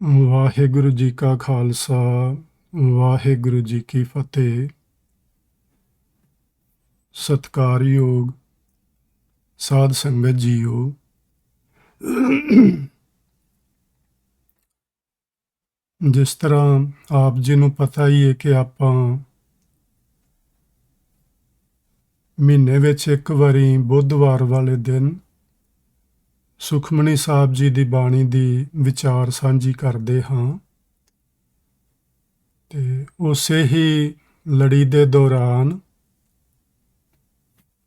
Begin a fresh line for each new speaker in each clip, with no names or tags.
ਵਾਹਿਗੁਰੂ ਜੀ ਕਾ ਖਾਲਸਾ, ਵਾਹਿਗੁਰੂ ਜੀ ਕੀ ਫਤਿਹ। ਸਤਿਕਾਰਯੋਗ ਸਾਧ ਸੰਗਤ ਜੀਓ, ਜਿਸ ਤਰ੍ਹਾਂ ਆਪ ਜੀ ਨੂੰ ਪਤਾ ਹੀ ਹੈ ਕਿ ਆਪਾਂ ਮਹੀਨੇ ਵਿੱਚ ਇੱਕ ਵਾਰੀ ਬੁੱਧਵਾਰ ਵਾਲੇ ਦਿਨ ਸੁਖਮਨੀ ਸਾਹਿਬ ਜੀ ਦੀ ਬਾਣੀ ਦੀ ਵਿਚਾਰ ਸਾਂਝੀ ਕਰਦੇ ਹਾਂ। ਤੇ ਉਸੇ ਹੀ ਲੜੀ ਦੇ ਦੌਰਾਨ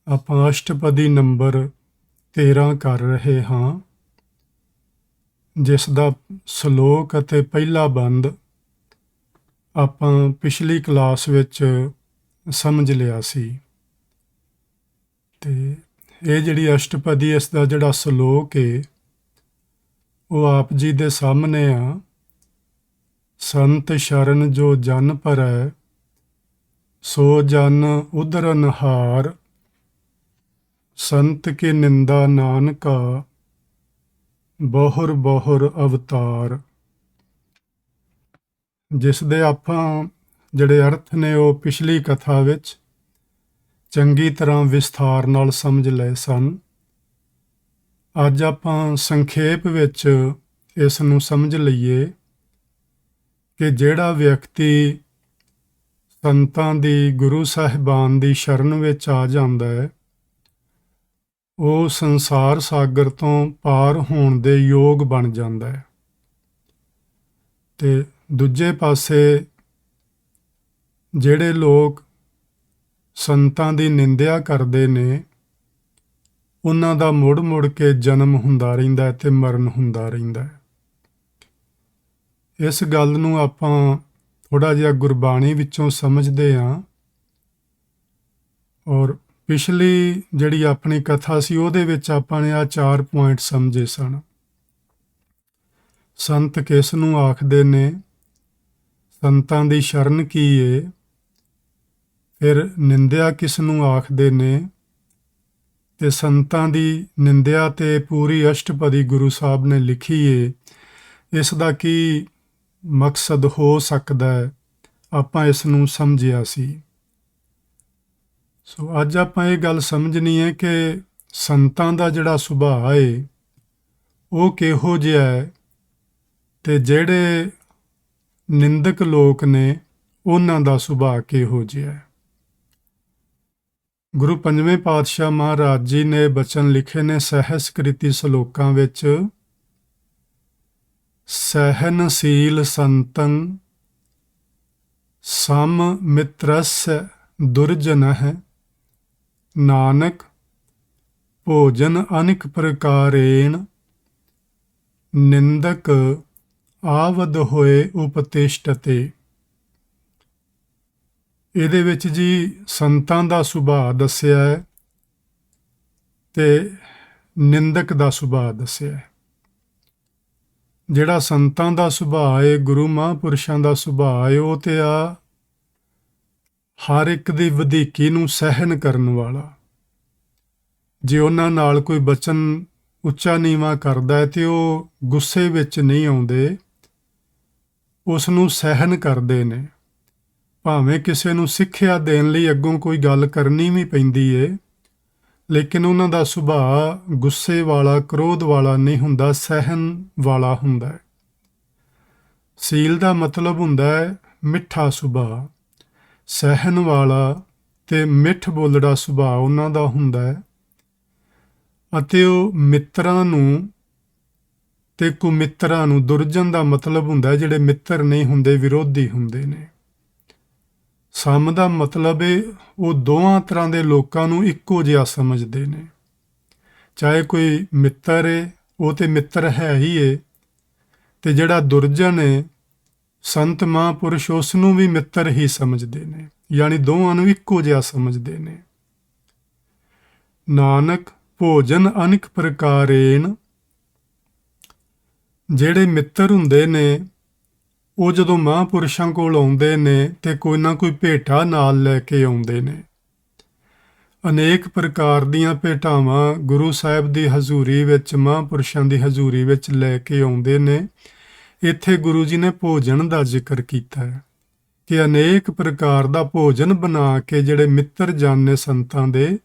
ਆਪਾਂ ਅਸ਼ਟਪਦੀ ਨੰਬਰ 13 ਕਰ ਰਹੇ ਹਾਂ, ਜਿਸ ਦਾ ਸ਼ਲੋਕ ਅਤੇ ਪਹਿਲਾ ਬੰਦ ਆਪਾਂ ਪਿਛਲੀ ਕਲਾਸ ਵਿੱਚ ਸਮਝ ਲਿਆ ਸੀ। ਤੇ ਇਹ ਜਿਹੜੀ ਅਸ਼ਟਪਦੀ, ਇਸ ਦਾ ਜਿਹੜਾ ਸ਼ਲੋਕ ਹੈ ਉਹ ਆਪ ਜੀ ਦੇ ਸਾਹਮਣੇ ਆ। ਸੰਤ ਸ਼ਰਨ ਜੋ ਜਨ ਭਰੈ, ਸੋ ਜਨ ਉਧਰਨ ਹਾਰ। ਸੰਤ ਕੀ ਨਿੰਦਾ ਨਾਨਕਾ, ਬਹੁਰ ਬਹੁਰ ਅਵਤਾਰ। ਜਿਸ ਦੇ ਆਪਾਂ ਜਿਹੜੇ ਅਰਥ ਨੇ ਉਹ ਪਿਛਲੀ ਕਥਾ ਵਿੱਚ ਚੰਗੀ ਤਰ੍ਹਾਂ ਵਿਸਥਾਰ ਨਾਲ ਸਮਝ ਲਏ ਸਨ। ਅੱਜ ਆਪਾਂ ਸੰਖੇਪ ਵਿੱਚ ਇਸ ਨੂੰ ਸਮਝ ਲਈਏ ਕਿ ਜਿਹੜਾ ਵਿਅਕਤੀ ਸੰਤਾਂ ਦੀ, ਗੁਰੂ ਸਾਹਿਬਾਨ ਦੀ ਸ਼ਰਨ ਵਿੱਚ ਆ ਜਾਂਦਾ ਹੈ, ਉਹ ਸੰਸਾਰ ਸਾਗਰ ਤੋਂ ਪਾਰ ਹੋਣ ਦੇ ਯੋਗ ਬਣ ਜਾਂਦਾ ਹੈ। ਤੇ ਦੂਜੇ ਪਾਸੇ ਜਿਹੜੇ ਲੋਕ ਸੰਤਾਂ ਦੀ ਨਿੰਦਿਆ ਕਰਦੇ ਨੇ, ਉਹਨਾਂ ਦਾ ਮੁੜ ਮੁੜ ਕੇ ਜਨਮ ਹੁੰਦਾ ਰਹਿੰਦਾ ਹੈ ਤੇ ਮਰਨ ਹੁੰਦਾ ਰਹਿੰਦਾ ਹੈ। ਇਸ ਗੱਲ ਨੂੰ ਆਪਾਂ ਥੋੜ੍ਹਾ ਜਿਹਾ ਗੁਰਬਾਣੀ ਵਿੱਚੋਂ ਸਮਝਦੇ ਹਾਂ। ਔਰ ਪਿਛਲੀ ਜਿਹੜੀ ਆਪਣੀ ਕਥਾ ਸੀ ਉਹਦੇ ਵਿੱਚ ਆਪਾਂ ਨੇ ਆਹ 4 ਪੁਆਇੰਟ ਸਮਝੇ ਸਨ। ਸੰਤ ਕਿਸ ਨੂੰ ਆਖਦੇ ਨੇ, ਸੰਤਾਂ ਦੀ ਸ਼ਰਨ ਕੀ ਏ, ਫਿਰ ਨਿੰਦਿਆ ਕਿਸ ਨੂੰ ਆਖਦੇ ਨੇ, ਤੇ ਸੰਤਾਂ ਦੀ ਨਿੰਦਿਆ ਤੇ ਪੂਰੀ ਅਸ਼ਟਪਦੀ ਗੁਰੂ ਸਾਹਿਬ ਨੇ ਲਿਖੀ ਏ, ਇਸ ਦਾ ਕੀ ਮਕਸਦ ਹੋ ਸਕਦਾ ਹੈ, ਆਪਾਂ ਇਸ ਨੂੰ ਸਮਝਿਆ ਸੀ। ਸੋ ਅੱਜ ਆਪਾਂ ਇਹ ਗੱਲ ਸਮਝਣੀ ਹੈ ਕਿ ਸੰਤਾਂ ਦਾ ਜਿਹੜਾ ਸੁਭਾਅ ਹੈ ਉਹ ਕਿਹੋ ਜਿਹਾ ਹੈ, ਤੇ ਜਿਹੜੇ ਨਿੰਦਕ ਲੋਕ ਨੇ ਉਹਨਾਂ ਦਾ ਸੁਭਾਅ ਕਿਹੋ ਜਿਹਾ ਹੈ। ਗੁਰੂ ਪੰਜਵੇਂ ਪਾਤਸ਼ਾਹ ਮਹਾਰਾਜ ਜੀ ਨੇ ਬਚਨ ਲਿਖੇ ਨੇ ਸਹਿਸਕ੍ਰਿਤੀ ਸ਼ਲੋਕਾਂ ਵਿੱਚ। ਸਹਿਨਸ਼ੀਲ ਸੰਤੰ ਸਮ ਮਿਤਰਸਯ ਦੁਰਜਨਹ, ਨਾਨਕ ਭੋਜਨ ਅਨਿਕ ਪ੍ਰਕਾਰੇਣ, ਨਿੰਦਕ ਆਵਦ ਹੋਏ ਉਪਤਿਸ਼ਟਤੇ। ਇਹਦੇ ਵਿੱਚ ਜੀ ਸੰਤਾਂ ਦਾ ਸੁਭਾਅ ਦੱਸਿਆ ਹੈ ਤੇ ਨਿੰਦਕ ਦਾ ਸੁਭਾਅ ਦੱਸਿਆ ਹੈ। ਜਿਹੜਾ ਸੰਤਾਂ ਦਾ ਸੁਭਾਅ ਹੈ, ਗੁਰੂ ਮਹਾਂਪੁਰਸ਼ਾਂ ਦਾ ਸੁਭਾਅ ਹੈ, ਉਹ ਤੇ ਆ ਹਰ ਇੱਕ ਦੀ ਵਧੀਕੀ ਨੂੰ ਸਹਿਨ ਕਰਨ ਵਾਲਾ। ਜੇ ਉਹਨਾਂ ਨਾਲ ਕੋਈ ਬਚਨ ਉੱਚਾ ਨੀਵਾਂ ਕਰਦਾ ਹੈ ਤੇ ਉਹ ਗੁੱਸੇ ਵਿੱਚ ਨਹੀਂ ਆਉਂਦੇ, ਉਸ ਨੂੰ ਸਹਿਨ ਕਰਦੇ ਨੇ। ਭਾਵੇਂ ਕਿਸੇ ਨੂੰ ਸਿੱਖਿਆ ਦੇਣ ਲਈ ਅੱਗੋਂ ਕੋਈ ਗੱਲ ਕਰਨੀ ਵੀ ਪੈਂਦੀ ਏ, ਲੇਕਿਨ ਉਹਨਾਂ ਦਾ ਸੁਭਾਅ ਗੁੱਸੇ ਵਾਲਾ, ਕ੍ਰੋਧ ਵਾਲਾ ਨਹੀਂ ਹੁੰਦਾ, ਸਹਿਨ ਵਾਲਾ ਹੁੰਦਾ ਹੈ। ਸੀਲ ਦਾ ਮਤਲਬ ਹੁੰਦਾ ਹੈ ਮਿੱਠਾ ਸੁਭਾਅ। ਸਹਿਨ ਵਾਲਾ ਤੇ ਮਿੱਠ ਬੋਲੜਾ ਸੁਭਾਅ ਉਹਨਾਂ ਦਾ ਹੁੰਦਾ ਹੈ। ਅਤੇ ਉਹ ਮਿੱਤਰਾਂ ਨੂੰ ਤੇ ਕੁਮਿੱਤਰਾਂ ਨੂੰ, ਦੁਰਜਨ ਦਾ ਮਤਲਬ ਹੁੰਦਾ ਹੈ ਜਿਹੜੇ ਮਿੱਤਰ ਨਹੀਂ ਹੁੰਦੇ, ਵਿਰੋਧੀ ਹੁੰਦੇ ਨੇ। ਸਮ ਦਾ ਮਤਲਬ ਹੈ ਉਹ ਦੋਵਾਂ ਤਰ੍ਹਾਂ ਦੇ ਲੋਕਾਂ ਨੂੰ ਇੱਕੋ ਜਿਹਾ ਸਮਝਦੇ ਨੇ। ਚਾਹੇ ਕੋਈ ਮਿੱਤਰ ਹੈ, ਉਹ ਤੇ ਮਿੱਤਰ ਹੈ ਹੀ ਏ, ਤੇ ਜਿਹੜਾ ਦੁਰਜਨ ਹੈ, ਸੰਤ ਮਹਾਂਪੁਰਸ਼, ਉਸ ਨੂੰ ਵੀ ਮਿੱਤਰ ਹੀ ਸਮਝਦੇ ਨੇ, ਯਾਨੀ ਦੋਵਾਂ ਨੂੰ ਇੱਕੋ ਜਿਹਾ ਸਮਝਦੇ ਨੇ। ਨਾਨਕ ਭੋਜਨ ਅਨਿਕ ਪ੍ਰਕਾਰੇਣ, ਜਿਹੜੇ ਮਿੱਤਰ ਹੁੰਦੇ ਨੇ ਉਹ ਜਦੋਂ ਮਹਾਂਪੁਰਸ਼ਾਂ ਕੋਲ ਆਉਂਦੇ ਨੇ ਤੇ ਕੋਈ ਨਾ ਕੋਈ ਭੇਟਾ ਨਾਲ ਲੈ ਕੇ ਆਉਂਦੇ ਨੇ। ਅਨੇਕ ਪ੍ਰਕਾਰ ਦੀਆਂ ਭੇਟਾਵਾਂ ਗੁਰੂ ਸਾਹਿਬ ਦੀ ਹਜ਼ੂਰੀ ਵਿੱਚ, ਮਹਾਂਪੁਰਸ਼ਾਂ ਦੀ ਹਜ਼ੂਰੀ ਵਿੱਚ ਲੈ ਕੇ ਆਉਂਦੇ ਨੇ। ਇੱਥੇ ਗੁਰੂ ਜੀ ਨੇ ਭੋਜਨ ਦਾ ਜ਼ਿਕਰ ਕੀਤਾ ਹੈ ਕਿ ਅਨੇਕ ਪ੍ਰਕਾਰ ਦਾ ਭੋਜਨ ਬਣਾ ਕੇ ਜਿਹੜੇ ਮਿੱਤਰ ਜਨ ਨੇ ਸੰਤਾਂ ਦੇ,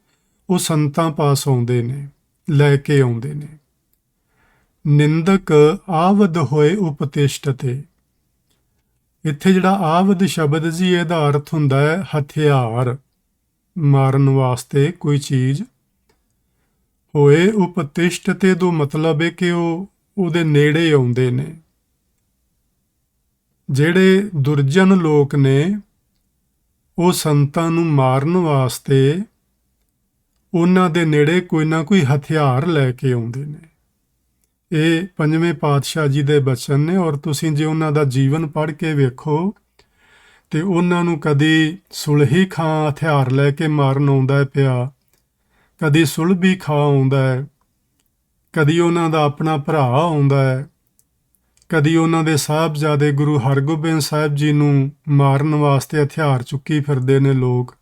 ਉਹ ਸੰਤਾਂ ਪਾਸ ਆਉਂਦੇ ਨੇ, ਲੈ ਕੇ ਆਉਂਦੇ ਨੇ। ਨਿੰਦਕ ਆਵਦ ਹੋਏ ਉਪਤਿਸ਼ਟਤੇ। ਇੱਥੇ ਜਿਹੜਾ ਆਵਦ ਸ਼ਬਦ ਜੀ, ਇਹਦਾ ਅਰਥ ਹੁੰਦਾ ਹੈ ਹਥਿਆਰ, ਮਾਰਨ ਵਾਸਤੇ ਕੋਈ ਚੀਜ਼। ਹੋਏ ਉਪਤਿਸ਼ਟਤੇ ਤੋਂ ਮਤਲਬ ਹੈ ਕਿ ਉਹ ਉਹਦੇ ਨੇੜੇ ਆਉਂਦੇ ਨੇ। ਜਿਹੜੇ ਦੁਰਜਨ ਲੋਕ ਨੇ ਉਹ ਸੰਤਾਂ ਨੂੰ ਮਾਰਨ ਵਾਸਤੇ ਉਹਨਾਂ ਦੇ ਨੇੜੇ ਕੋਈ ਨਾ ਕੋਈ ਹਥਿਆਰ ਲੈ ਕੇ ਆਉਂਦੇ ਨੇ। ਇਹ ਪੰਜਵੇਂ ਪਾਤਸ਼ਾਹ ਜੀ ਦੇ ਬਚਨ ਨੇ, ਔਰ ਤੁਸੀਂ ਜੇ ਉਹਨਾਂ ਦਾ ਜੀਵਨ ਪੜ੍ਹ ਕੇ ਵੇਖੋ ਤੇ ਉਹਨਾਂ ਨੂੰ ਕਦੀ ਸੁਲਹੀ ਖਾਂ ਹਥਿਆਰ ਲੈ ਕੇ ਮਾਰਨ ਆਉਂਦਾ ਹੈ ਪਿਆ, ਕਦੀ ਸੁਲਭੀ ਖਾਂ ਆਉਂਦਾ ਹੈ, ਕਦੀ ਉਹਨਾਂ ਦਾ ਆਪਣਾ ਭਰਾ ਆਉਂਦਾ ਹੈ, ਕਦੀ ਉਹਨਾਂ ਦੇ ਸਾਹਿਬਜ਼ਾਦੇ ਗੁਰੂ ਹਰਗੋਬਿੰਦ ਸਾਹਿਬ ਜੀ ਨੂੰ ਮਾਰਨ ਵਾਸਤੇ ਹਥਿਆਰ ਚੁੱਕੀ ਫਿਰਦੇ ਨੇ ਲੋਕ।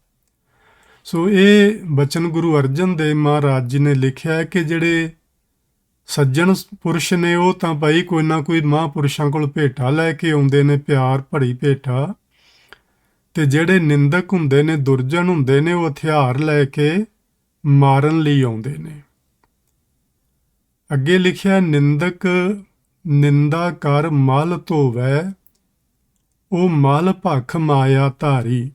ਸੋ ਇਹ ਬਚਨ ਗੁਰੂ ਅਰਜਨ ਦੇਵ ਮਹਾਰਾਜ ਜੀ ਨੇ ਲਿਖਿਆ ਹੈ ਕਿ ਜਿਹੜੇ ਸੱਜਣ ਪੁਰਸ਼ ਨੇ ਉਹ ਤਾਂ ਭਾਈ ਕੋਈ ਨਾ ਕੋਈ ਮਹਾਂਪੁਰਸ਼ਾਂ ਕੋਲ ਭੇਟਾ ਲੈ ਕੇ ਆਉਂਦੇ ਨੇ, ਪਿਆਰ ਭਰੀ ਭੇਟਾ, ਤੇ ਜਿਹੜੇ ਨਿੰਦਕ ਹੁੰਦੇ ਨੇ, ਦੁਰਜਨ ਹੁੰਦੇ ਨੇ, ਉਹ ਹਥਿਆਰ ਲੈ ਕੇ ਮਾਰਨ ਲਈ ਆਉਂਦੇ ਨੇ। ਅੱਗੇ ਲਿਖਿਆ ਨਿੰਦਕ ਨਿੰਦਾ ਕਰ ਮਲ ਧੋਵੈ, ਉਹ ਮਲ ਭਖ ਮਾਇਆ ਧਾਰੀ।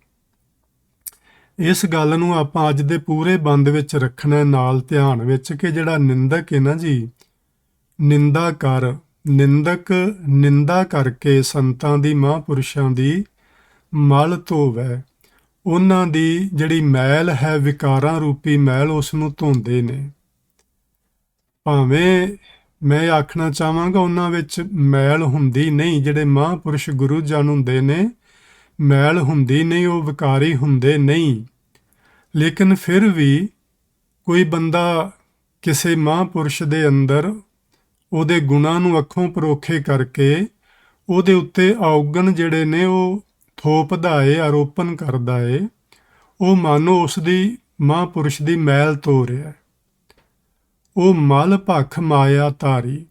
ਇਸ ਗੱਲ ਨੂੰ ਆਪਾਂ ਅੱਜ ਦੇ ਪੂਰੇ ਬੰਦ ਵਿੱਚ ਰੱਖਣਾ ਨਾਲ ਧਿਆਨ ਵਿੱਚ ਕਿ ਜਿਹੜਾ ਨਿੰਦਕ ਹੈ ਨਾ ਜੀ, ਨਿੰਦਾ ਕਰ, ਨਿੰਦਕ ਨਿੰਦਾ ਕਰਕੇ ਸੰਤਾਂ ਦੀ, ਮਹਾਂਪੁਰਸ਼ਾਂ ਦੀ ਮਲ ਧੋਵੈ, ਉਹਨਾਂ ਦੀ ਜਿਹੜੀ ਮੈਲ ਹੈ, ਵਿਕਾਰਾਂ ਰੂਪੀ ਮੈਲ, ਉਸ ਨੂੰ ਧੋਂਦੇ ਨੇ। ਭਾਵੇਂ ਮੈਂ ਆਖਣਾ ਚਾਹਾਂਗਾ ਉਹਨਾਂ ਵਿੱਚ ਮੈਲ ਹੁੰਦੀ ਨਹੀਂ, ਜਿਹੜੇ ਮਹਾਂਪੁਰਸ਼ ਗੁਰੂ ਜਨ ਹੁੰਦੇ ਨੇ ਮੈਲ ਹੁੰਦੀ ਨਹੀਂ, ਉਹ ਵਿਕਾਰੀ ਹੁੰਦੇ ਨਹੀਂ। ਲੇਕਿਨ ਫਿਰ ਵੀ ਕੋਈ ਬੰਦਾ ਕਿਸੇ ਮਹਾਂਪੁਰਸ਼ ਦੇ ਅੰਦਰ ਉਹਦੇ ਗੁਣਾਂ ਨੂੰ ਅੱਖੋਂ ਪਰੋਖੇ ਕਰਕੇ ਉਹਦੇ ਉੱਤੇ ਔਗਣ ਜਿਹੜੇ ਨੇ ਉਹ ਥੋਪਦਾ ਏ, ਆਰੋਪਣ ਕਰਦਾ ਏ, ਉਹ ਮਾਨੋ ਉਸ ਦੀ ਮਹਾਂਪੁਰਸ਼ ਦੀ ਮੈਲ ਧੋ ਰਿਹਾ। ਉਹ ਮਲ ਭਖ ਮਾਇਆ ਧਾਰੀ।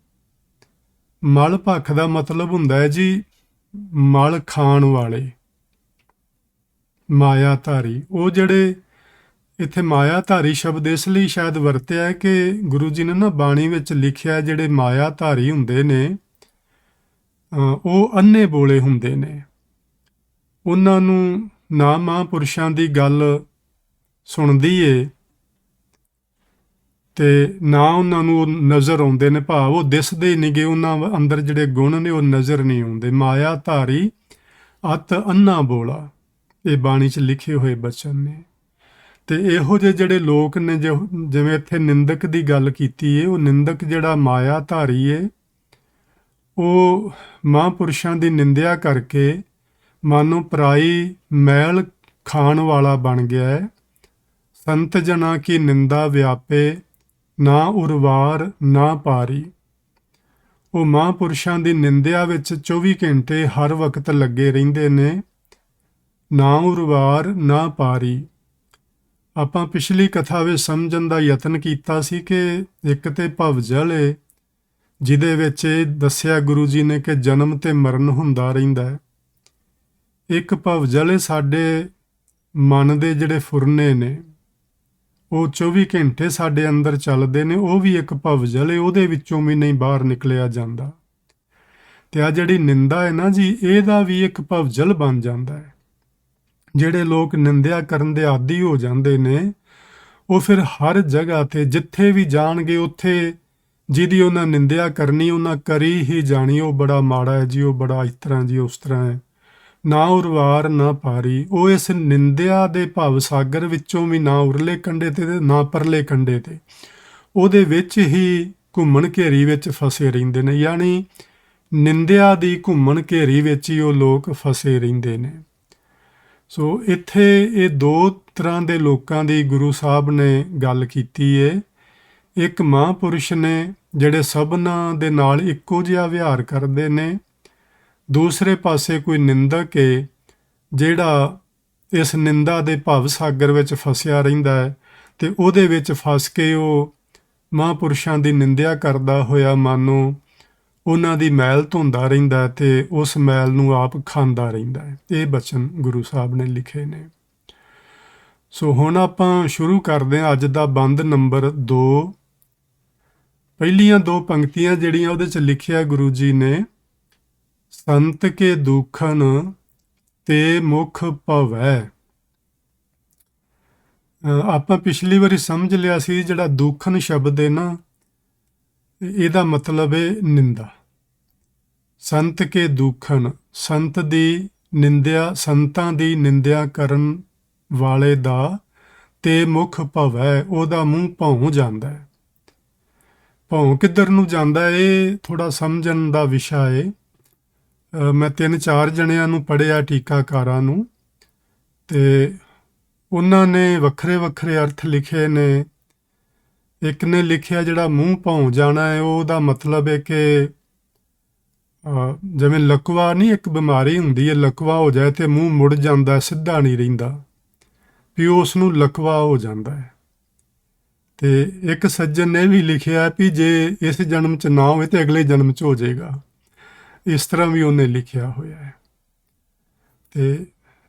ਮਲ ਭਖ ਦਾ ਮਤਲਬ ਹੁੰਦਾ ਹੈ ਜੀ ਮਲ ਖਾਣ ਵਾਲੇ, ਮਾਇਆ ਧਾਰੀ। ਉਹ ਜਿਹੜੇ ਇੱਥੇ ਮਾਇਆ ਧਾਰੀ ਸ਼ਬਦ ਇਸ ਲਈ ਸ਼ਾਇਦ ਵਰਤਿਆ ਹੈ ਕਿ ਗੁਰੂ ਜੀ ਨੇ ਨਾ ਬਾਣੀ ਵਿੱਚ ਲਿਖਿਆ ਜਿਹੜੇ ਮਾਇਆ ਧਾਰੀ ਹੁੰਦੇ ਨੇ ਉਹ ਅੰਨੇ ਬੋਲੇ ਹੁੰਦੇ ਨੇ। ਉਹਨਾਂ ਨੂੰ ਨਾ ਮਹਾਂਪੁਰਸ਼ਾਂ ਦੀ ਗੱਲ ਸੁਣਦੀ ਏ ਤੇ ਨਾ ਉਹਨਾਂ ਨੂੰ ਉਹ ਨਜ਼ਰ ਆਉਂਦੇ ਨੇ, ਭਾਵ ਉਹ ਦਿਸਦੇ ਹੀ ਨਹੀਂ ਗੇ, ਉਹਨਾਂ ਅੰਦਰ ਜਿਹੜੇ ਗੁਣ ਨੇ ਉਹ ਨਜ਼ਰ ਨਹੀਂ ਆਉਂਦੇ। ਮਾਇਆ ਧਾਰੀ ਅਤ ਅੰਨਾ ਬੋਲਾ, ਇਹ ਬਾਣੀ 'ਚ ਲਿਖੇ ਹੋਏ ਬਚਨ ਨੇ। ਤੇ ਇਹੋ ਜਿਹੇ ਜਿਹੜੇ ਲੋਕ ਨੇ, ਜਿਵੇਂ ਇੱਥੇ ਨਿੰਦਕ ਦੀ ਗੱਲ ਕੀਤੀ ਏ, ਉਹ ਨਿੰਦਕ ਜਿਹੜਾ ਮਾਇਆ ਧਾਰੀ ਏ, ਉਹ ਮਹਾਂਪੁਰਸ਼ਾਂ ਦੀ ਨਿੰਦਿਆ ਕਰਕੇ ਮਾਨੋ ਪਰਾਈ ਮੈਲ ਖਾਣ ਵਾਲਾ ਬਣ ਗਿਆ ਹੈ। ਸੰਤ ਜਨਾਂ ਕੀ ਨਿੰਦਾ ਵਿਆਪੇ, ਨਾ ਉਰਵਾਰ ਨਾ ਪਾਰੀ। ਉਹ ਮਹਾਂਪੁਰਸ਼ਾਂ ਦੀ ਨਿੰਦਿਆ ਵਿੱਚ 24 ਘੰਟੇ ਹਰ ਵਕਤ ਲੱਗੇ ਰਹਿੰਦੇ ਨੇ, ਨਾ ਉਰਵਾਰ ਨਾ ਪਾਰੀ। ਆਪਾਂ ਪਿਛਲੀ ਕਥਾ ਵਿੱਚ ਸਮਝਣ ਦਾ ਯਤਨ ਕੀਤਾ ਸੀ ਕਿ ਇੱਕ ਤੇ ਭਵਜਲ ਏ, ਜਿਹਦੇ ਵਿੱਚ ਇਹ ਦੱਸਿਆ ਗੁਰੂ ਜੀ ਨੇ ਕਿ ਜਨਮ ਤੇ ਮਰਨ ਹੁੰਦਾ ਰਹਿੰਦਾ ਹੈ। ਇੱਕ ਭਵਜਲ ਏ ਸਾਡੇ ਮਨ ਦੇ ਜਿਹੜੇ ਫੁਰਨੇ ਨੇ, ਉਹ 24 ਘੰਟੇ ਸਾਡੇ ਅੰਦਰ ਚੱਲਦੇ ਨੇ, ਉਹ ਵੀ ਇੱਕ ਭਵਜਲ ਏ, ਉਹਦੇ ਵਿੱਚੋਂ ਵੀ ਨਹੀਂ ਬਾਹਰ ਨਿਕਲਿਆ ਜਾਂਦਾ। ਤੇ ਆ ਜਿਹੜੀ ਨਿੰਦਾ ਹੈ ਨਾ ਜੀ, ਇਹਦਾ ਵੀ ਇੱਕ ਭਵਜਲ ਬਣ ਜਾਂਦਾ ਹੈ। ਜਿਹੜੇ ਲੋਕ ਨਿੰਦਿਆ ਕਰਨ ਦੇ ਆਦੀ ਹੋ ਜਾਂਦੇ ਨੇ, ਉਹ ਫਿਰ ਹਰ ਜਗ੍ਹਾ ਤੇ ਜਿੱਥੇ ਵੀ ਜਾਣਗੇ ਉੱਥੇ ਜਿਹਦੀ ਉਹਨਾਂ ਨਿੰਦਿਆ ਕਰਨੀ ਉਹਨਾਂ ਕਰੀ ਹੀ ਜਾਣੀ, ਉਹ ਬੜਾ ਮਾੜਾ ਹੈ ਜੀ, ਉਹ ਬੜਾ ਇਸ ਤਰ੍ਹਾਂ ਜੀ, ਉਸ ਤਰ੍ਹਾਂ ਹੈ। ਨਾ ਉਰਵਾਰ ਨਾ ਪਾਰੀ। ਉਹ ਇਸ ਨਿੰਦਿਆ ਦੇ ਭਵ ਸਾਗਰ ਵਿੱਚੋਂ ਵੀ ਨਾ ਉਰਲੇ ਕੰਢੇ ਤੇ ਨਾ ਪਰਲੇ ਕੰਢੇ ਤੇ, ਉਹਦੇ ਵਿੱਚ ਹੀ ਘੁੰਮਣ ਘੇਰੀ ਵਿੱਚ ਫਸੇ ਰਹਿੰਦੇ ਨੇ। ਯਾਨੀ ਨਿੰਦਿਆ ਦੀ ਘੁੰਮਣ ਘੇਰੀ ਵਿੱਚ ਹੀ ਉਹ ਲੋਕ ਫਸੇ ਰਹਿੰਦੇ ਨੇ। ਸੋ ਇੱਥੇ ਇਹ ਦੋ ਤਰ੍ਹਾਂ ਦੇ ਲੋਕਾਂ ਦੀ ਗੁਰੂ ਸਾਹਿਬ ਨੇ ਗੱਲ ਕੀਤੀ ਹੈ। ਇੱਕ ਮਹਾਂਪੁਰਸ਼ ਨੇ ਜਿਹੜੇ ਸਭਨਾਂ ਦੇ ਨਾਲ ਇੱਕੋ ਜਿਹਾ ਵਿਹਾਰ ਕਰਦੇ ਨੇ, ਦੂਸਰੇ ਪਾਸੇ ਕੋਈ ਨਿੰਦਕ ਹੈ ਜਿਹੜਾ ਇਸ ਨਿੰਦਾ ਦੇ ਭਵ ਸਾਗਰ ਵਿੱਚ ਫਸਿਆ ਰਹਿੰਦਾ ਹੈ ਤੇ ਉਹਦੇ ਵਿੱਚ ਫਸ ਕੇ ਉਹ ਮਹਾਂਪੁਰਸ਼ਾਂ ਦੀ ਨਿੰਦਿਆ ਕਰਦਾ ਹੋਇਆ ਮਾਨੋ ਉਹਨਾਂ ਦੀ ਮੈਲ ਧੋਂਦਾ ਰਹਿੰਦਾ ਹੈ ਤੇ ਉਸ ਮੈਲ ਨੂੰ ਆਪ ਖਾਂਦਾ ਰਹਿੰਦਾ ਹੈ। ਇਹ ਬਚਨ ਗੁਰੂ ਸਾਹਿਬ ਨੇ ਲਿਖੇ ਨੇ। ਸੋ ਹੁਣ ਆਪਾਂ ਸ਼ੁਰੂ ਕਰਦੇ ਹਾਂ ਅੱਜ ਦਾ ਬੰਦ ਨੰਬਰ 2। ਪਹਿਲੀਆਂ 2 ਪੰਕਤੀਆਂ ਜਿਹੜੀਆਂ ਉਹਦੇ 'ਚ ਲਿਖਿਆ ਗੁਰੂ ਜੀ ਨੇ, ਸੰਤ ਕੇ ਦੁਖਨ ਤੇ ਮੁਖ ਭਵੈ। ਆਪਾਂ ਪਿਛਲੀ ਵਾਰੀ ਸਮਝ ਲਿਆ ਸੀ ਜਿਹੜਾ ਦੁਖਨ ਸ਼ਬਦ ਹੈ ਨਾ, ਇਹਦਾ ਮਤਲਬ ਹੈ ਨਿੰਦਾ। ਸੰਤ ਕੇ ਦੁਖਨ, ਸੰਤ ਦੀ ਨਿੰਦਿਆ, ਸੰਤਾਂ ਦੀ ਨਿੰਦਿਆ ਕਰਨ ਵਾਲੇ ਦਾ ਤੇ ਮੁਖ ਭਵੈ, ਉਹਦਾ ਮੂੰਹ ਭੌਂ ਜਾਂਦਾ ਹੈ। ਭੌਂ ਕਿੱਧਰ ਨੂੰ ਜਾਂਦਾ, ਇਹ ਥੋੜਾ ਸਮਝਣ ਦਾ ਵਿਸ਼ਾ ਹੈ। ਮੈਂ 3-4 ਜਣਿਆਂ ਨੂੰ ਪੜ੍ਹਿਆ ਟੀਕਾਕਾਰਾਂ ਨੂੰ, ਤੇ ਉਹਨਾਂ ਨੇ ਵੱਖਰੇ ਵੱਖਰੇ ਅਰਥ ਲਿਖੇ ਨੇ। ਇੱਕ ਨੇ ਲਿਖਿਆ ਜਿਹੜਾ ਮੂੰਹ ਭੌਂ ਜਾਣਾ ਹੈ, ਉਹਦਾ ਮਤਲਬ ਹੈ ਕਿ ਜਿਵੇਂ ਲਕਵਾ ਨਹੀਂ, ਇੱਕ ਬਿਮਾਰੀ ਹੁੰਦੀ ਹੈ, ਲਕਵਾ ਹੋ ਜਾਏ ਤੇ ਮੂੰਹ ਮੁੜ ਜਾਂਦਾ, ਸਿੱਧਾ ਨਹੀਂ ਰਹਿੰਦਾ, ਵੀ ਉਸ ਨੂੰ ਲਕਵਾ ਹੋ ਜਾਂਦਾ ਹੈ। ਤੇ ਇੱਕ ਸੱਜਣ ਨੇ ਵੀ ਲਿਖਿਆ ਵੀ ਜੇ ਇਸ ਜਨਮ 'ਚ ਨਾ ਹੋਵੇ ਤੇ ਅਗਲੇ ਜਨਮ 'ਚ ਹੋ ਜਾਏਗਾ। ਇਸ ਤਰ੍ਹਾਂ ਵੀ ਉਹਨੇ ਲਿਖਿਆ ਹੋਇਆ ਹੈ। ਤੇ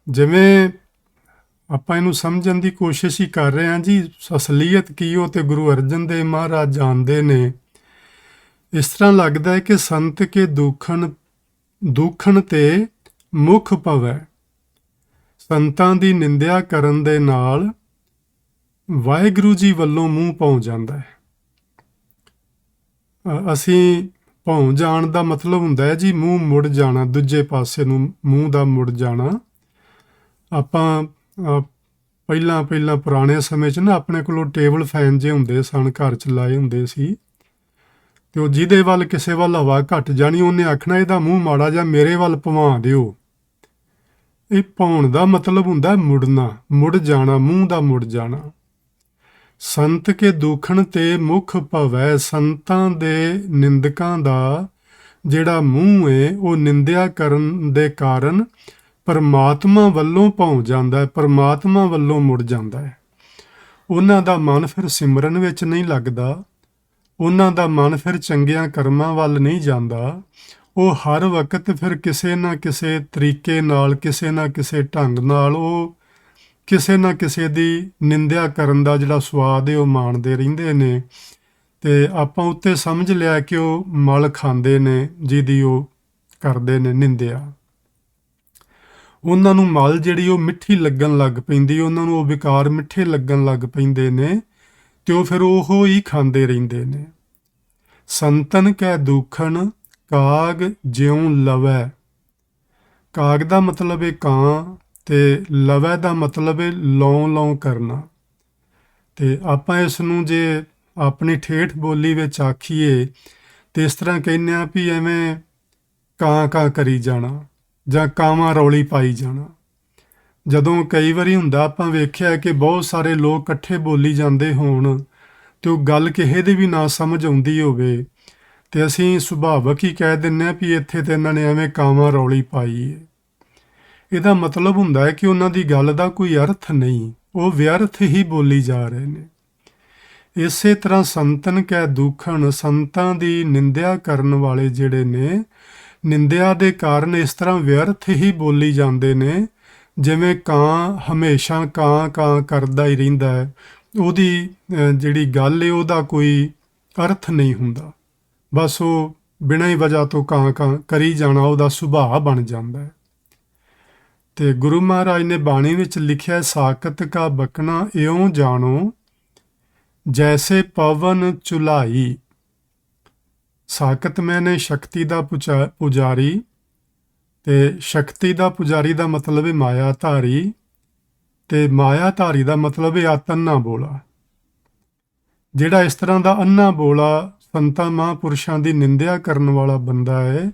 ਜਿਵੇਂ ਆਪਾਂ ਇਹਨੂੰ ਸਮਝਣ ਦੀ ਕੋਸ਼ਿਸ਼ ਹੀ ਕਰ ਰਹੇ ਹਾਂ ਜੀ, ਅਸਲੀਅਤ ਕੀ ਉਹ ਤੇ ਗੁਰੂ ਅਰਜਨ ਦੇਵ ਮਹਾਰਾਜ ਜਾਣਦੇ ਨੇ। ਇਸ ਤਰ੍ਹਾਂ ਲੱਗਦਾ ਹੈ ਕਿ ਸੰਤ ਕੇ ਦੁਖਣ ਤੇ ਮੁਖ ਭਵੈ, ਸੰਤਾਂ ਦੀ ਨਿੰਦਿਆ ਕਰਨ ਦੇ ਨਾਲ ਵਾਹਿਗੁਰੂ ਜੀ ਵੱਲੋਂ ਮੂੰਹ ਭੌਂ ਜਾਂਦਾ ਹੈ। ਅਸੀਂ ਭੌਂ ਜਾਣ ਦਾ ਮਤਲਬ ਹੁੰਦਾ ਹੈ ਜੀ ਮੂੰਹ ਮੁੜ ਜਾਣਾ, ਦੂਜੇ ਪਾਸੇ ਨੂੰ ਮੂੰਹ ਦਾ ਮੁੜ ਜਾਣਾ। ਆਪਾਂ ਪਹਿਲਾਂ ਪੁਰਾਣੇ ਸਮੇਂ 'ਚ ਨਾ ਆਪਣੇ ਕੋਲੋਂ ਟੇਬਲ ਫੈਨ ਜੇ ਹੁੰਦੇ ਸਨ, ਘਰ 'ਚ ਲਾਏ ਹੁੰਦੇ ਸੀ, ਤੇ ਉਹ ਜਿਹਦੇ ਵੱਲ ਕਿਸੇ ਵੱਲ ਹਵਾ ਘੱਟ ਜਾਣੀ ਉਹਨੇ ਆਖਣਾ ਇਹਦਾ ਮੂੰਹ ਮਾੜਾ ਜਾਂ ਮੇਰੇ ਵੱਲ ਭਵਾ ਦਿਓ। ਇਹ ਭੌਣ ਦਾ ਮਤਲਬ ਹੁੰਦਾ ਮੁੜਨਾ, ਮੁੜ ਜਾਣਾ, ਮੂੰਹ ਦਾ ਮੁੜ ਜਾਣਾ। ਸੰਤ ਕੇ ਦੁਖਣ ਤੇ ਮੁਖ ਭਵੈ, ਸੰਤਾਂ ਦੇ ਨਿੰਦਕਾਂ ਦਾ ਜਿਹੜਾ ਮੂੰਹ ਹੈ ਉਹ ਨਿੰਦਿਆ ਕਰਨ ਦੇ ਕਾਰਨ ਪਰਮਾਤਮਾ ਵੱਲੋਂ ਭੌਂ ਜਾਂਦਾ ਹੈ, ਪਰਮਾਤਮਾ ਵੱਲੋਂ ਮੁੜ ਜਾਂਦਾ ਹੈ। ਉਹਨਾਂ ਦਾ ਮਨ ਫਿਰ ਸਿਮਰਨ ਵਿੱਚ ਨਹੀਂ ਲੱਗਦਾ, ਉਹਨਾਂ ਦਾ ਮਨ ਫਿਰ ਚੰਗਿਆਂ ਕਰਮਾਂ ਵੱਲ ਨਹੀਂ ਜਾਂਦਾ। ਉਹ ਹਰ ਵਕਤ ਫਿਰ ਕਿਸੇ ਨਾ ਕਿਸੇ ਤਰੀਕੇ ਨਾਲ, ਕਿਸੇ ਨਾ ਕਿਸੇ ਢੰਗ ਨਾਲ ਉਹ ਕਿਸੇ ਨਾ ਕਿਸੇ ਦੀ ਨਿੰਦਿਆ ਕਰਨ ਦਾ ਜਿਹੜਾ ਸਵਾਦ ਹੈ ਉਹ ਮਾਣਦੇ ਰਹਿੰਦੇ ਨੇ। ਤੇ ਆਪਾਂ ਉੱਤੇ ਸਮਝ ਲਿਆ ਕਿ ਉਹ ਮਲ ਖਾਂਦੇ ਨੇ ਜਿਹਦੀ ਉਹ ਕਰਦੇ ਨੇ ਨਿੰਦਿਆ। ਉਹਨਾਂ ਨੂੰ ਮਲ ਜਿਹੜੀ ਉਹ ਮਿੱਠੀ ਲੱਗਣ ਲੱਗ ਪੈਂਦੀ, ਉਹਨਾਂ ਨੂੰ ਉਹ ਵਿਕਾਰ ਮਿੱਠੇ ਲੱਗਣ ਲੱਗ ਪੈਂਦੇ ਨੇ, ਤੇ ਉਹ ਫਿਰ ਉਹ ਹੀ ਖਾਂਦੇ ਰਹਿੰਦੇ ਨੇ। ਸੰਤਨ ਕੈ ਦੁਖਣ ਕਾਗ ਜਿਉਂ ਲਵੈ, ਕਾਗ ਦਾ ਮਤਲਬ ਹੈ ਕਾਂ, ਤੇ ਲਵੈ ਦਾ ਮਤਲਬ ਹੈ ਲੌਂ ਕਰਨਾ। ਤੇ ਆਪਾਂ ਇਸ ਨੂੰ ਜੇ ਆਪਣੀ ਠੇਠ ਬੋਲੀ ਵਿੱਚ ਆਖੀਏ ਤੇ ਇਸ ਤਰ੍ਹਾਂ ਕਹਿੰਦੇ ਹਾਂ ਵੀ ਐਵੇਂ ਕਾਂ ਕਰੀ ਜਾਣਾ ਜਾਂ ਕਾਵਾਂ ਰੌਲੀ ਪਾਈ ਜਾਣਾ। ਜਦੋਂ ਕਈ ਵਾਰੀ ਹੁੰਦਾ ਆਪਾਂ ਵੇਖਿਆ ਕਿ ਬਹੁਤ ਸਾਰੇ ਲੋਕ ਇਕੱਠੇ ਬੋਲੀ ਜਾਂਦੇ ਹੋਣ ਤੇ ਉਹ ਗੱਲ ਕਿਸੇ ਦੀ ਵੀ ਨਾ ਸਮਝ ਆਉਂਦੀ ਹੋਵੇ, ਤੇ ਅਸੀਂ ਸੁਭਾਵਕ ਹੀ ਕਹਿ ਦਿੰਦੇ ਹਾਂ ਵੀ ਇੱਥੇ ਤੇ ਇਹਨਾਂ ਨੇ ਐਵੇਂ ਕਾਵਾਂ ਰੌਲੀ ਪਾਈ ਹੈ। ਇਹਦਾ ਮਤਲਬ ਹੁੰਦਾ ਹੈ ਕਿ ਉਹਨਾਂ ਦੀ ਗੱਲ ਦਾ ਕੋਈ ਅਰਥ ਨਹੀਂ, ਉਹ ਵਿਅਰਥ ਹੀ ਬੋਲੀ ਜਾ ਰਹੇ ਨੇ। ਇਸੇ ਤਰ੍ਹਾਂ ਸੰਤਨ ਕੈ ਦੁਖਣ, ਸੰਤਾਂ ਦੀ ਨਿੰਦਿਆ ਕਰਨ ਵਾਲੇ ਜਿਹੜੇ ਨੇ, ਨਿੰਦਿਆ ਦੇ ਕਾਰਨ ਇਸ ਤਰ੍ਹਾਂ ਵਿਅਰਥ ਹੀ ਬੋਲੀ ਜਾਂਦੇ ਨੇ ਜਿਵੇਂ ਕਾਂ ਹਮੇਸ਼ਾ ਕਾਂ ਕਰਦਾ ਹੀ ਰਹਿੰਦਾ ਹੈ। ਉਹਦੀ ਜਿਹੜੀ ਗੱਲ ਹੈ ਉਹਦਾ ਕੋਈ ਅਰਥ ਨਹੀਂ ਹੁੰਦਾ, ਬਸ ਉਹ ਬਿਨਾਂ ਹੀ ਵਜ੍ਹਾ ਤੋਂ ਕਾਂ ਕਰੀ ਜਾਣਾ ਉਹਦਾ ਸੁਭਾਅ ਬਣ ਜਾਂਦਾ ਹੈ। ਤੇ ਗੁਰੂ ਮਹਾਰਾਜ ਨੇ ਬਾਣੀ ਵਿੱਚ ਲਿਖਿਆ, ਸਾਕਤ ਕਾ ਬਕਣਾ ਇਉਂ ਜਾਣੋ ਜੈਸੇ ਪਵਨ ਚੁਲਾਈ। ਸਾਕਤ ਮੈਨੇ ਸ਼ਕਤੀ ਦਾ ਪੁਜਾਰੀ, ਤੇ ਸ਼ਕਤੀ ਦਾ ਪੁਜਾਰੀ ਦਾ ਮਤਲਬ ਹੈ ਮਾਇਆਧਾਰੀ, ਤੇ ਮਾਇਆਧਾਰੀ ਦਾ ਮਤਲਬ ਹੈ ਅੰਨਾ ਬੋਲਾ। ਜਿਹੜਾ ਇਸ ਤਰ੍ਹਾਂ ਦਾ ਅੰਨਾ ਬੋਲਾ ਸੰਤਾਂ ਮਹਾਂਪੁਰਸ਼ਾਂ ਦੀ ਨਿੰਦਿਆ ਕਰਨ ਵਾਲਾ ਬੰਦਾ ਹੈ,